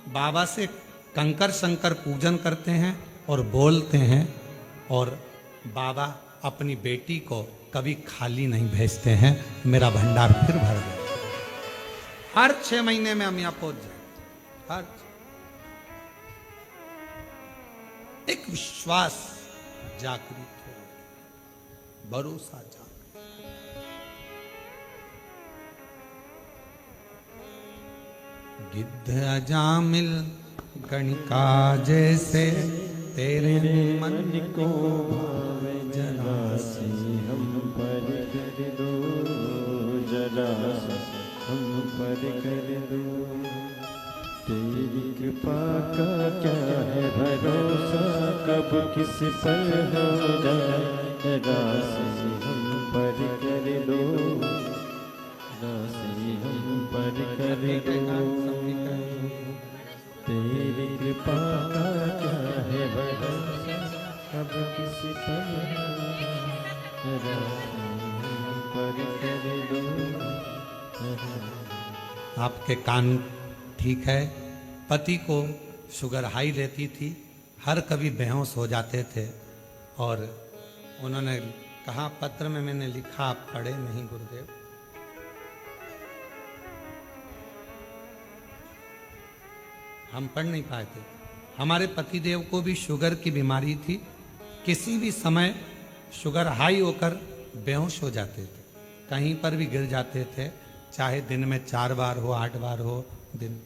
बाबा से कंकर शंकर पूजन करते हैं और बोलते हैं, और बाबा अपनी बेटी को कभी खाली नहीं भेजते हैं, मेरा भंडार फिर भर दे। हर 6 महीने में हम यहाँ पहुंच जाए। हर एक विश्वास जागृत हो, भरोसा जागृत। गिद्ध अजामिल गणिका जैसे तेरे मन को भावे जरा से हम पर कर दो, जरा से हम पर कर दो। तेरी कृपा का क्या है भरोसा, कब किस पर हो जाए, जरा से हम पर कर दो, जरा से हम पर कर दो। तेरी कृपा का क्या है भरोसा, कब किसी पर कर दो। आपके कान ठीक है। पति को शुगर हाई रहती थी, हर कभी बेहोश हो जाते थे, और उन्होंने कहा, पत्र में मैंने लिखा, आप पढ़े नहीं गुरुदेव। हम पढ़ नहीं पाए थे। हमारे पतिदेव को भी शुगर की बीमारी थी, किसी भी समय शुगर हाई होकर बेहोश हो जाते थे, कहीं पर भी गिर जाते थे, चाहे दिन में 4 बार हो, 8 बार हो दिन।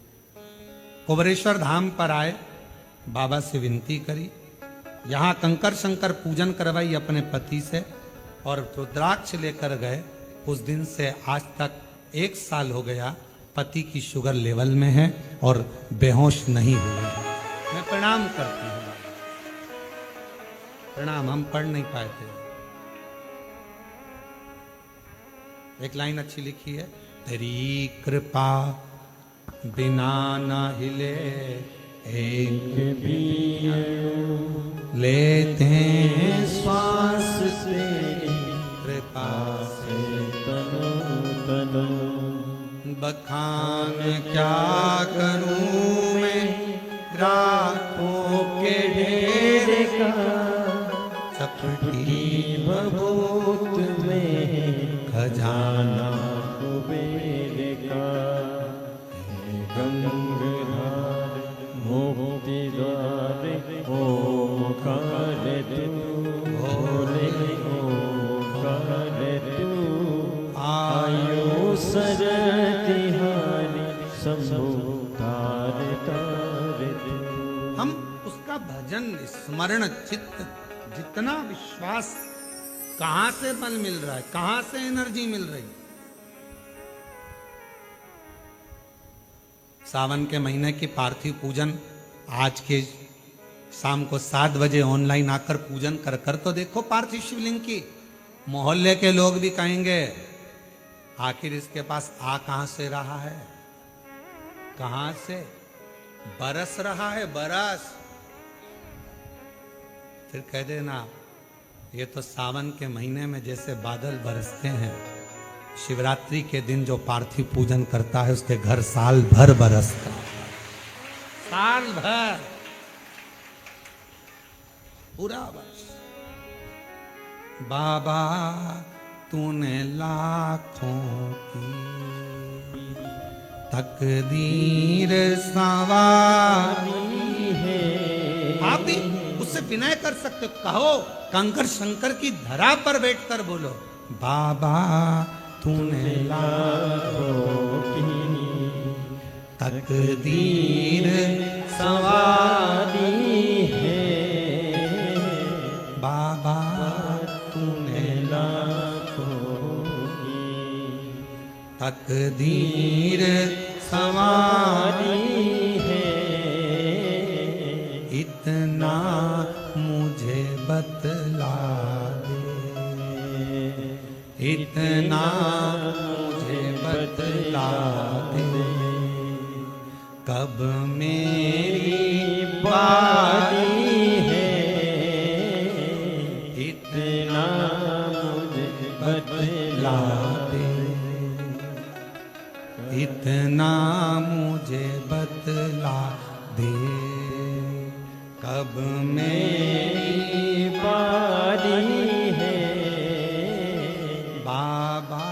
कुबेरेश्वर धाम पर आए, बाबा से विनती करी, यहाँ कंकर शंकर पूजन करवाई अपने पति से, और रुद्राक्ष लेकर गए। उस दिन से आज तक 1 साल हो गया, पति की शुगर लेवल में है और बेहोश नहीं हुए। मैं प्रणाम करती हूँ, प्रणाम। हम पढ़ नहीं पाए थे। एक लाइन अच्छी लिखी है, तेरी कृपा बिना न हिले एक भी लेते हैं श्वास तेरी कृपा से। तनो तनो बखान क्या करूं मैं रातों के ढेर का, चपटी भभूत में खजाना कुबेर का। गंगाधार मोक्ति द्वार ओंकार तू, भोले ओंकार तू। आयो सरतिहारी शंभु तार तार तू। हम उसका भजन स्मरण चित्त, जितना विश्वास, कहां से बल मिल रहा है, कहां से एनर्जी मिल रही है। सावन के महीने की पार्थिव पूजन आज के शाम को 7 बजे ऑनलाइन आकर पूजन कर कर तो देखो पार्थिव शिवलिंग की। मोहल्ले के लोग भी कहेंगे, आखिर इसके पास आ कहां से रहा है, कहां से बरस रहा है, बरस। फिर कह देना, ये तो सावन के महीने में जैसे बादल बरसते हैं, शिवरात्रि के दिन जो पार्थिव पूजन करता है उसके घर साल भर बरसता है, साल भर, पूरा वर्ष। बाबा तूने लाखों की तकदीर संवारी है। आप भी उससे विनय कर सकते हो, कहो कंकर शंकर की धरा पर बैठकर बोलो, बाबा तूने लाखों की तकदीर संवारी है। बाबा तूने लाखों की तकदीर संवारी है। इतना मुझे बतला दे, इतना मुझे बतला दे, कब मेरी बारी है। इतना मुझे बतला दे, इतना मुझे बतला दे, कब मेरी बारी है। बाबा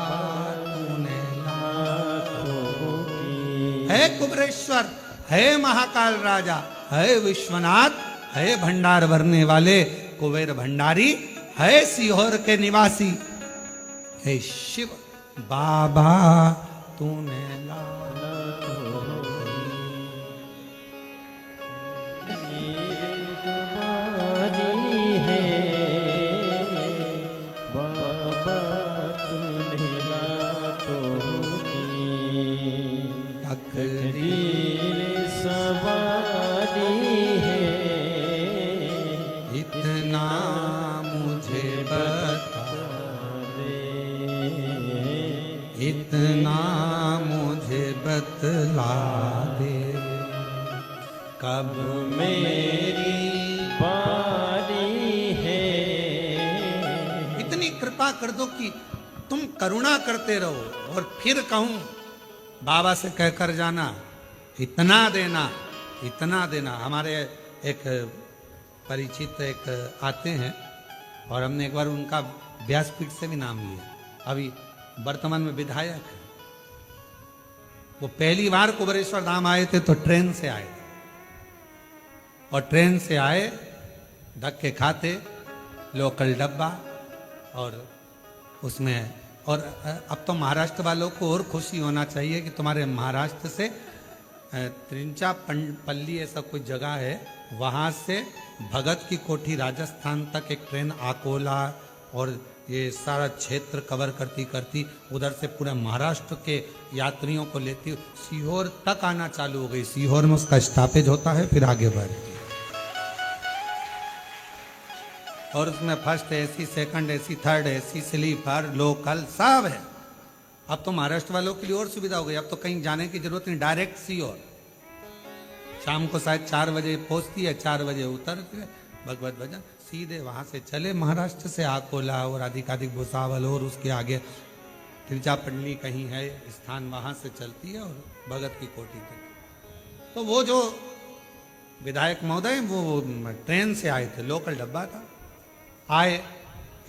तूने लाखों की, है कुबरेश्वर, है महाकाल राजा, है विश्वनाथ, है भंडार भरने वाले कुबेर भंडारी, है सीहोर के निवासी, हे शिव। बाबा तूने इतना मुझे बता दे, इतना मुझे बतला दे, कब मेरी बारी है। इतनी कृपा कर दो कि तुम करुणा करते रहो, और फिर कहूं बाबा से कहकर जाना, इतना देना, इतना देना। हमारे एक परिचित एक आते हैं, और हमने एक बार उनका व्यासपीठ से भी नाम लिया, अभी वर्तमान में विधायक है। वो पहली बार कुबरेश्वर धाम आए थे तो ट्रेन से आए, और ट्रेन से आए, धक्के खाते, लोकल डब्बा, और उसमें, और अब तो महाराष्ट्र वालों को और खुशी होना चाहिए कि तुम्हारे महाराष्ट्र से त्रिंचापल्ली ऐसा कोई जगह है, वहाँ से भगत की कोठी राजस्थान तक एक ट्रेन अकोला और ये सारा क्षेत्र कवर करती करती उधर से पूरा महाराष्ट्र के यात्रियों को लेती सीहोर तक आना चालू हो गई। सीहोर में उसका स्टॉपेज होता है, फिर आगे बढ़ती है, और उसमें first AC, second AC, third AC, sleeper, local सब है। अब तो महाराष्ट्र वालों के लिए और सुविधा हो गई, अब तो कहीं जाने की जरूरत नहीं, डायरेक्ट सीहोर। शाम को शायद 4 बजे पहुंचती है, 4 बजे उतरती है, भगवत भजन सीधे वहां से चले, महाराष्ट्र से अकोला और अधिकाधिक भुसावल और उसके आगे त्रिचापल्ली कहीं है स्थान, वहां से चलती है और भगत की कोठी तक। तो वो जो विधायक महोदय वो ट्रेन से आए थे, लोकल डब्बा था, आए,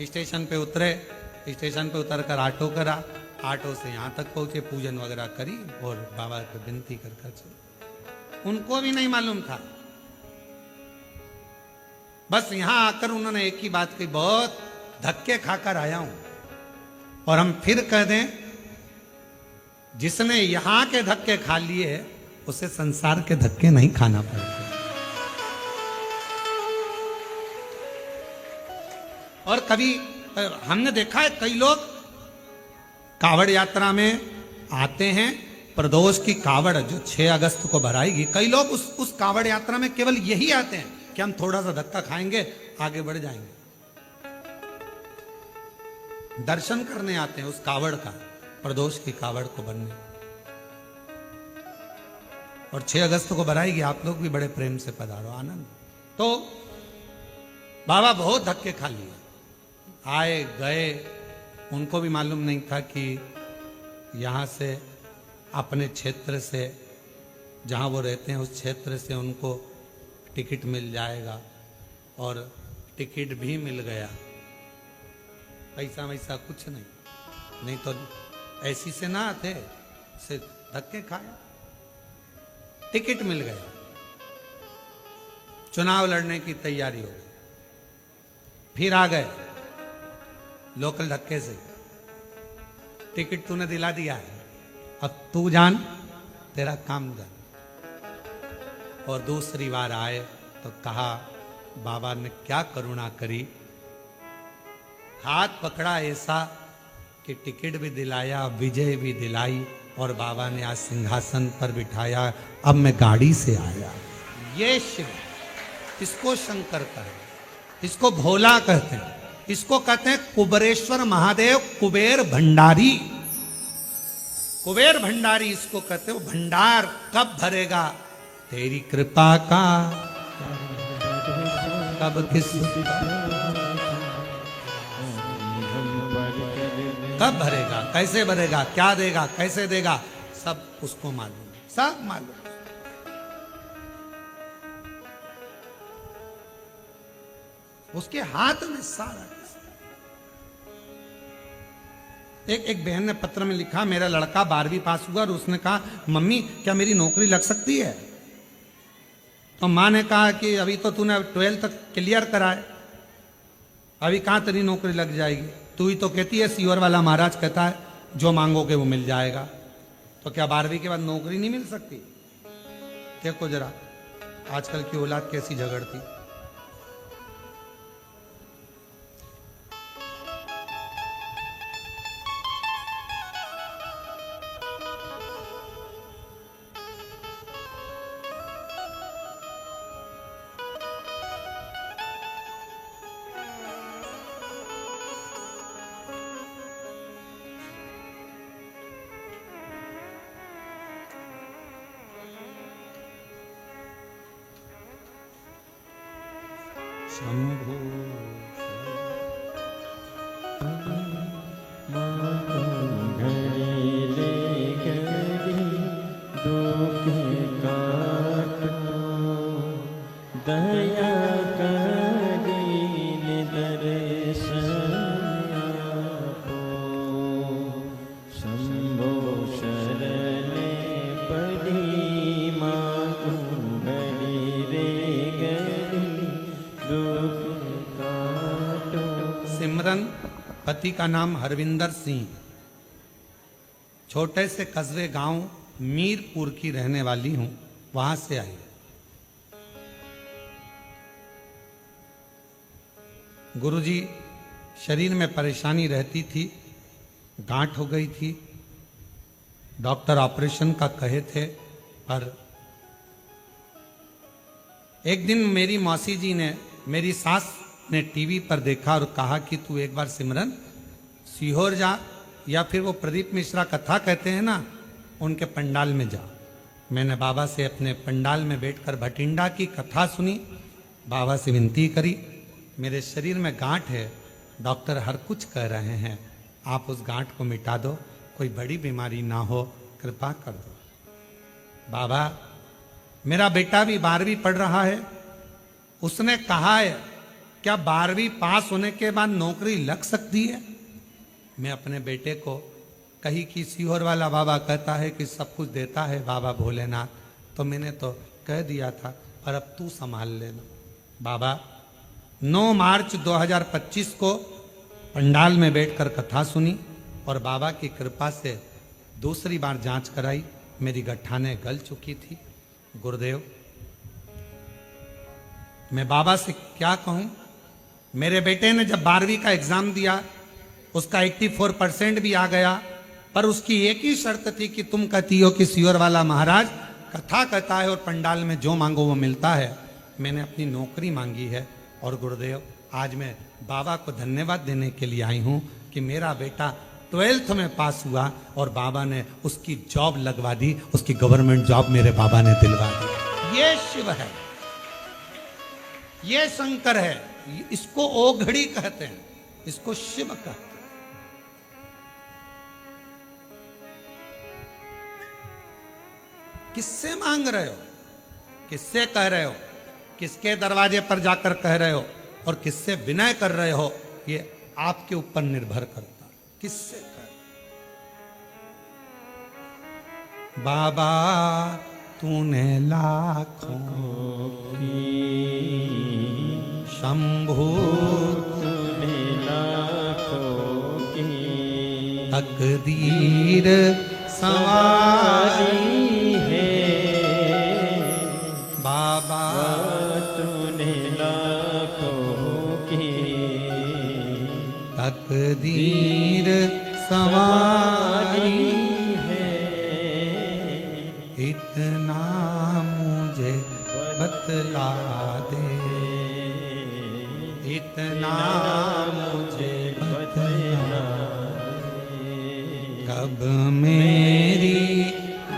स्टेशन पे उतरे, स्टेशन पे उतरकर ऑटो करा, ऑटो से यहाँ तक पहुंचे, पूजन वगैरह करी और बाबा को विनती कर चले। उनको भी नहीं मालूम था, बस यहां आकर उन्होंने एक ही बात कही, बहुत धक्के खाकर आया हूं। और हम फिर कह दें, जिसने यहां के धक्के खा लिए उसे संसार के धक्के नहीं खाना पड़ते। और कभी हमने देखा है कई लोग कावड़ यात्रा में आते हैं, प्रदोष की कावड़ जो 6 अगस्त को भराएगी, कई लोग उस कावड़ यात्रा में केवल यही आते हैं कि हम थोड़ा सा धक्का खाएंगे, आगे बढ़ जाएंगे। दर्शन करने आते हैं उस कावड़ का, प्रदोष की कावड़ को भरने। और 6 अगस्त को भराएगी, आप लोग भी बड़े प्रेम से पधारो, आनंद। तो बाबा बहुत धक्के खा लिए, आए गए, उनको भी मालूम नहीं था कि यहाँ से अपने क्षेत्र से जहाँ वो रहते हैं उस क्षेत्र से उनको टिकट मिल जाएगा, और टिकट भी मिल गया। पैसा वैसा कुछ नहीं, नहीं तो ऐसी से ना आते, से धक्के खाए। टिकट मिल गया, चुनाव लड़ने की तैयारी हो गई, फिर आ गए लोकल धक्के से, टिकट तूने दिला दिया है, अब तू जान, तेरा काम जान। और दूसरी बार आए तो कहा बाबा ने क्या करुणा करी, हाथ पकड़ा ऐसा कि टिकट भी दिलाया, विजय भी दिलाई, और बाबा ने आज सिंहासन पर बिठाया। अब मैं गाड़ी से आया। ये शिव, इसको शंकर कहते हैं, इसको भोला कहते हैं, इसको कहते हैं कुबेरेश्वर महादेव, कुबेर भंडारी। कुबेर भंडारी इसको कहते हो। भंडार कब भरेगा, तेरी कृपा का कब किस कब भरेगा, कैसे भरेगा, क्या देगा, कैसे देगा, सब उसको मालूम, सब मालूम। उसके हाथ में सारा। एक बहन ने पत्र में लिखा, मेरा लड़का 12वीं पास हुआ और उसने कहा मम्मी क्या मेरी नौकरी लग सकती है। तो माँ ने कहा कि अभी तो तूने 12th तक क्लियर करा है, अभी कहाँ तेरी नौकरी लग जाएगी। तू ही तो कहती है, सीहोर वाला महाराज कहता है जो मांगोगे वो मिल जाएगा। तो क्या 12वीं के बाद नौकरी नहीं मिल सकती? देखो जरा आजकल की औलाद कैसी झगड़ती। शंभो घड़ीले घड़ी दुख काटो, दया करीन दर्शन आपो। शंभो शरणे पड़ी मागो, घड़ीले घड़ी सिमरन, पति का नाम हरविंदर सिंह, छोटे से कस्बे गांव मीरपुर की रहने वाली हूं, वहां से आई। गुरुजी, शरीर में परेशानी रहती थी, गांठ हो गई थी, डॉक्टर ऑपरेशन का कहे थे, पर एक दिन मेरी मौसी जी ने, मेरी सास ने टीवी पर देखा और कहा कि तू एक बार सिमरन सीहोर जा, या फिर वो प्रदीप मिश्रा कथा कहते हैं ना, उनके पंडाल में जा। मैंने बाबा से अपने पंडाल में बैठकर भटिंडा की कथा सुनी, बाबा से विनती करी, मेरे शरीर में गांठ है, डॉक्टर हर कुछ कह रहे हैं, आप उस गांठ को मिटा दो, कोई बड़ी बीमारी ना हो, कृपा कर दो। बाबा, मेरा बेटा भी 12वीं पढ़ रहा है, उसने कहा है क्या 12वीं पास होने के बाद नौकरी लग सकती है? मैं अपने बेटे को कही कि सीहोर वाला बाबा कहता है कि सब कुछ देता है बाबा भोलेनाथ, तो मैंने तो कह दिया था, पर अब तू संभाल लेना। बाबा 9 मार्च 2025 को पंडाल में बैठकर कथा सुनी और बाबा की कृपा से दूसरी बार जांच कराई, मेरी गठाने गल चुकी थी। गुरुदेव, मैं बाबा से क्या कहूं, मेरे बेटे ने जब 12वीं का एग्जाम दिया उसका 84% भी आ गया, पर उसकी एक ही शर्त थी कि तुम कहती हो कि सीहोर वाला महाराज कथा कहता है और पंडाल में जो मांगो वो मिलता है। मैंने अपनी नौकरी मांगी है और गुरुदेव आज मैं बाबा को धन्यवाद देने के लिए आई हूं कि मेरा बेटा 12th में पास हुआ और बाबा ने उसकी जॉब लगवा दी, उसकी गवर्नमेंट जॉब मेरे बाबा ने दिलवा दी। ये शिव है, ये शंकर है, इसको ओघड़ी कहते हैं, इसको शिव कहते हैं। किससे मांग रहे हो, किससे कह रहे हो, किसके दरवाजे पर जाकर कह रहे हो और किससे विनय कर रहे हो, ये आपके ऊपर निर्भर करता है, किससे कर। बाबा तूने लाखों शंभू तूने लाखों की तकदीर सवारी है बाबा तूने लाखों की तकदीर सवारी है इतना मुझे बतला दे, इतना मुझे बतला कब मेरी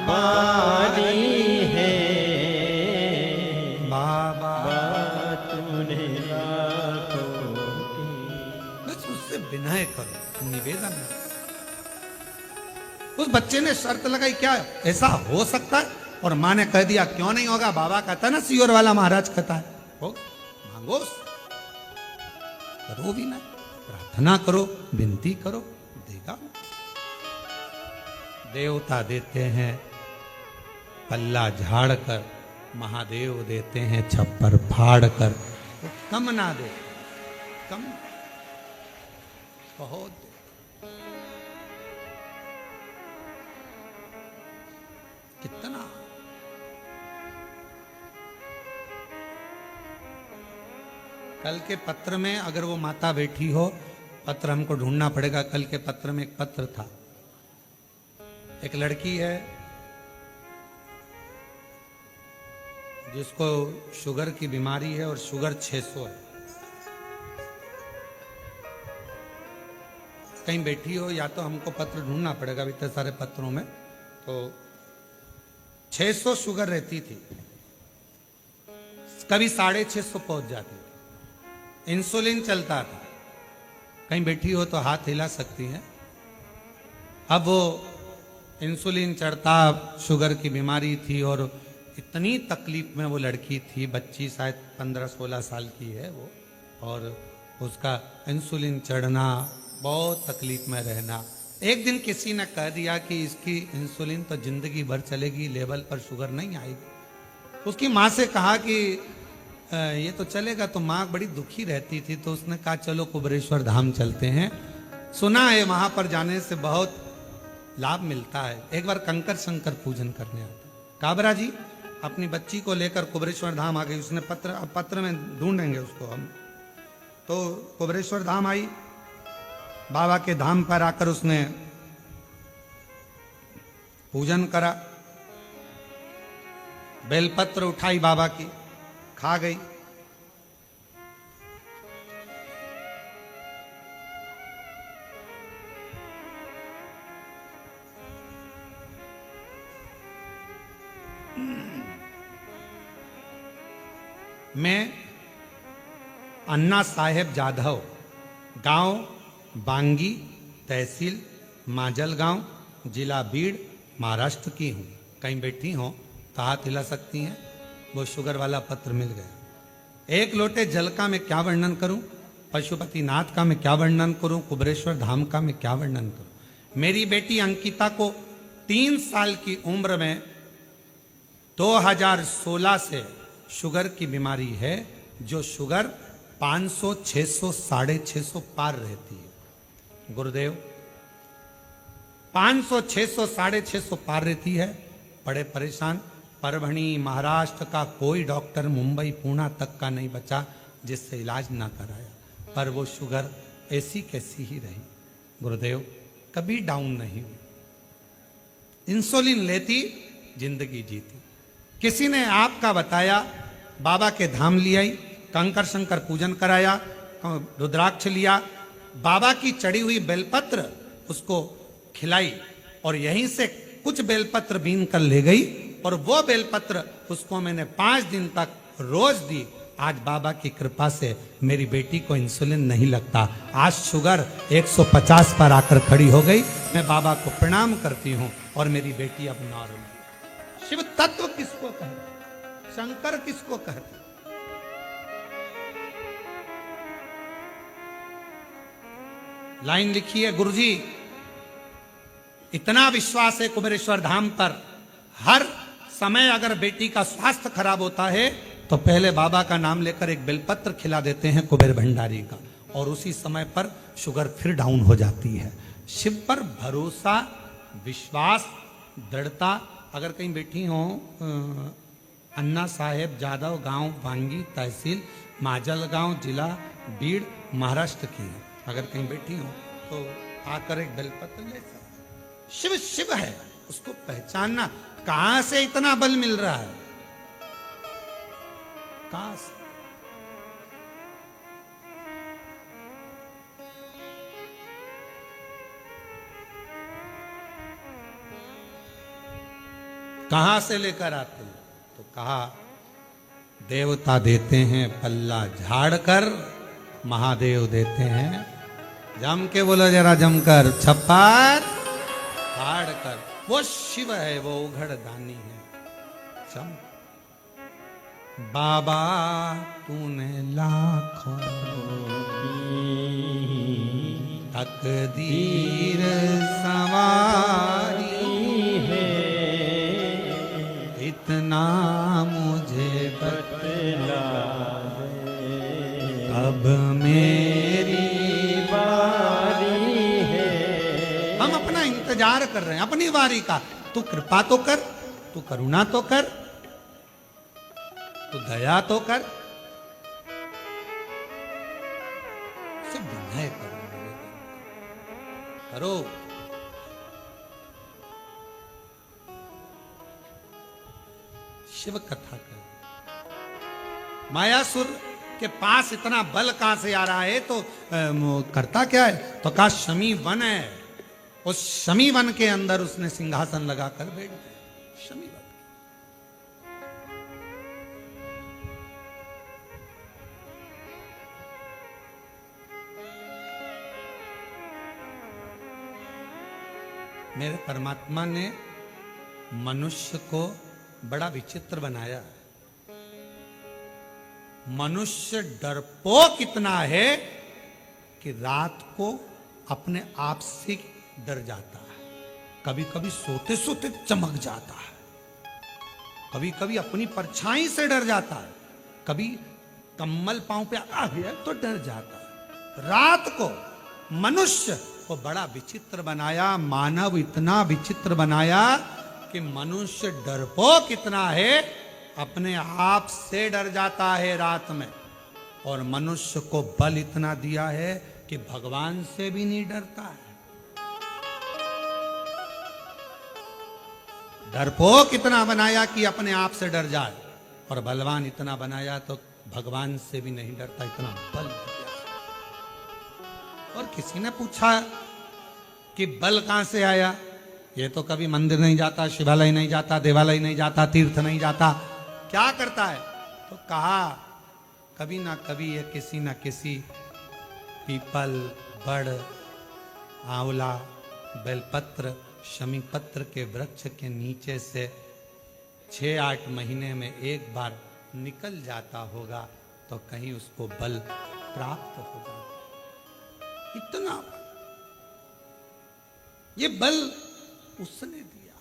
बारी है बाबा। तूने लाखों की बस उससे विनय करो, निवेदन है। उस बच्चे ने शर्त लगाई, क्या ऐसा हो सकता है? और माँ ने कह दिया क्यों नहीं होगा। बाबा कहता ना सियोर वाला महाराज कहता है, हो मांगो, करो भी ना, प्रार्थना करो, विनती करो, देगा। देवता देते हैं पल्ला झाड़ कर, महादेव देते हैं छप्पर फाड़ कर। वो कम ना दे, कम बहुत दे। कितना कल के पत्र में अगर वो माता बैठी हो, पत्र हमको ढूंढना पड़ेगा। कल के पत्र में एक पत्र था, एक लड़की है जिसको शुगर की बीमारी है और शुगर 600 है। कहीं बैठी हो, या तो हमको पत्र ढूंढना पड़ेगा इतने सारे पत्रों में। तो 600 शुगर रहती थी, कभी 650 पहुंच जाती थी। इंसुलिन चलता था, कहीं बैठी हो तो हाथ हिला सकती है। अब वो इंसुलिन चढ़ता, शुगर की बीमारी थी और इतनी तकलीफ में वो लड़की थी। बच्ची शायद 15-16 साल की है वो, और उसका इंसुलिन चढ़ना, बहुत तकलीफ में रहना। एक दिन किसी ने कह दिया कि इसकी इंसुलिन तो जिंदगी भर चलेगी, लेवल पर शुगर नहीं आएगी। उसकी माँ से कहा कि ये तो चलेगा, तो माँ बड़ी दुखी रहती थी। तो उसने कहा चलो कुबरेश्वर धाम चलते हैं, सुना है वहां पर जाने से बहुत लाभ मिलता है, एक बार कंकर शंकर पूजन करने आता। काबरा जी अपनी बच्ची को लेकर कुबरेश्वर धाम आ गई। उसने पत्र में ढूंढेंगे उसको हम। तो कुबरेश्वर धाम आई, बाबा के धाम पर आकर उसने पूजन करा, बेलपत्र उठाई बाबा की, खा गई। मैं अन्ना साहेब जाधव, गांव बांगी, तहसील माजलगांव, जिला बीड़, महाराष्ट्र की हूँ। कहीं बैठी हो तो हाथ हिला सकती हैं। वो शुगर वाला पत्र मिल गया। एक लोटे जल का मैं क्या वर्णन करूं, पशुपतिनाथ का मैं क्या वर्णन करूं, कुबरेश्वर धाम का मैं क्या वर्णन करूं। मेरी बेटी अंकिता को 3 साल की उम्र में 2016 से शुगर की बीमारी है, जो शुगर 500, 600, 650 पार रहती है। गुरुदेव 500, 600, 650 पार रहती है। बड़े परेशान। परभणी, महाराष्ट्र का कोई डॉक्टर मुंबई, पूना तक का नहीं बचा जिससे इलाज ना कराया, पर वो शुगर ऐसी कैसी ही रही। गुरुदेव कभी डाउन नहीं हुई, इंसुलिन लेती, जिंदगी जीती। किसी ने आपका बताया, बाबा के धाम ले आई, कंकर शंकर पूजन कराया, रुद्राक्ष लिया, बाबा की चढ़ी हुई बेलपत्र उसको खिलाई और यहीं से कुछ बेलपत्र बीन कर ले गई। और वो बेलपत्र उसको मैंने 5 दिन तक रोज दी। आज बाबा की कृपा से मेरी बेटी को इंसुलिन नहीं लगता। आज शुगर 150 पर आकर खड़ी हो गई। मैं बाबा को प्रणाम करती हूँ और मेरी बेटी अब नॉर्मल। शिव तत्व किसको कहते, शंकर किसको कहते। लाइन लिखी है, गुरुजी इतना विश्वास है कुबेरेश्वर धाम पर, हर समय अगर बेटी का स्वास्थ्य खराब होता है तो पहले बाबा का नाम लेकर एक बेलपत्र खिला देते हैं कुबेर भंडारी का, और उसी समय पर शुगर फिर डाउन हो जाती है। शिव पर भरोसा, विश्वास, दृढ़ता। अगर कहीं बैठी हो अन्ना साहेब जादव, गांव वांगी, तहसील माजलगांव, जिला बीड़, महाराष्ट्र की है, अगर कहीं बैठी हो तो आकर एक बेलपत्र ले सकते। शिव शिव है, उसको पहचानना। कहां से इतना बल मिल रहा है, कहां से? कहां से लेकर आते हैं? तो कहा देवता देते हैं पल्ला झाड़ कर, महादेव देते हैं जम के, बोलो जरा जमकर, छप्पर फाड़ कर। वो शिव है, वो उघड़ दानी है। चम बाबा तूने लाखों तकदीर सवारी है, इतना मुझे बतला अब मेरी बारी है। हम अपना इंतजार कर रहे हैं अपनी बारी का। तू कृपा तो कर, तू करुणा तो कर, तू दया तो कर। सब विनय करो। शिव कथा कर। मायासुर के पास इतना बल कहां से आ रहा है, तो करता क्या है? तो कहा शमी वन है, उस शमी वन के अंदर उसने सिंहासन लगाकर बैठ गया। शमी वन मेरे परमात्मा ने मनुष्य को बड़ा विचित्र बनाया। मनुष्य डरपोक इतना है कि रात को अपने आप से डर जाता है, कभी कभी सोते सोते चमक जाता है, कभी कभी अपनी परछाई से डर जाता है, कभी कम्बल पांव पे आ गया तो डर जाता है। रात को मनुष्य को बड़ा विचित्र बनाया। मानव इतना विचित्र बनाया कि मनुष्य डरपोक इतना है, अपने आप से डर जाता है रात में। और मनुष्य को बल इतना दिया है कि भगवान से भी नहीं डरता है। डरपोक इतना बनाया कि अपने आप से डर जाए, और बलवान इतना बनाया तो भगवान से भी नहीं डरता, इतना बल दिया। और किसी ने पूछा कि बल कहां से आया? ये तो कभी मंदिर नहीं जाता, शिवालय नहीं जाता, देवालय नहीं जाता, तीर्थ नहीं जाता, क्या करता है? तो कहा कभी ना कभी ये किसी ना किसी पीपल, बड़, आंवला, बेलपत्र, शमी पत्र के वृक्ष के नीचे से 6-8 महीने में एक बार निकल जाता होगा, तो कहीं उसको बल प्राप्त होगा। इतना बल, ये बल उसने दिया,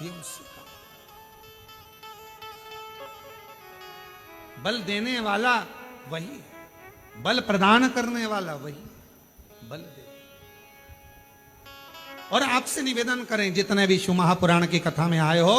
ये उसका बल देने वाला वही है, बल प्रदान करने वाला वही, बल दे। और आपसे निवेदन करें, जितने भी शिव महापुराण की कथा में आए हो,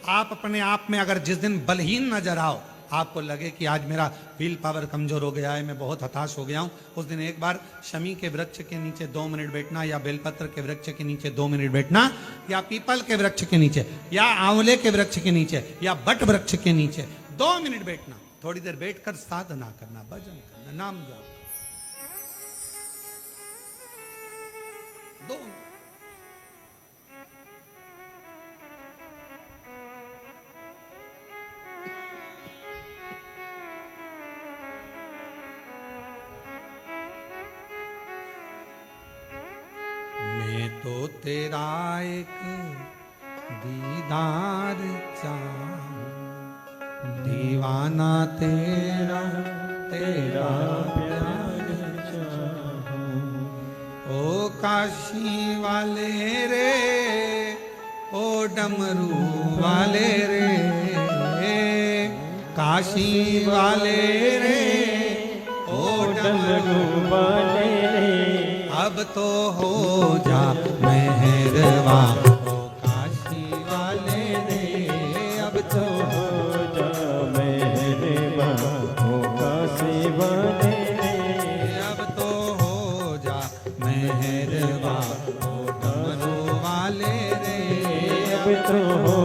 आप अपने आप में अगर जिस दिन बलहीन नजर आओ, आपको लगे कि आज मेरा व्हील पावर कमजोर हो गया है, मैं बहुत हताश हो गया हूं, उस दिन एक बार शमी के वृक्ष के नीचे 2 मिनट बैठना, या बेलपत्र के वृक्ष के नीचे 2 मिनट बैठना, या पीपल के वृक्ष के नीचे, या आंवले के वृक्ष के नीचे, या बट वृक्ष के नीचे 2 मिनट बैठना। थोड़ी देर बैठकर साधना करना, भजन करना, नाम जाप। 2 मैं तो तेरा एक दीदार चाहूं, दीवाना तेरा तेरा प्यार चाहूं, काशी वाले रे, ओ डमरू वाले रे, काशी वाले रे, ओ डमरू वाले रे, अब तो हो जा मेहरवा, ओ काशी वाले रे, अब तो हो जा मेहरबा, ओ काशी वाले रे, अब तो हो जा मेहरवा, ओ डमरू वाले रे, अब तो हो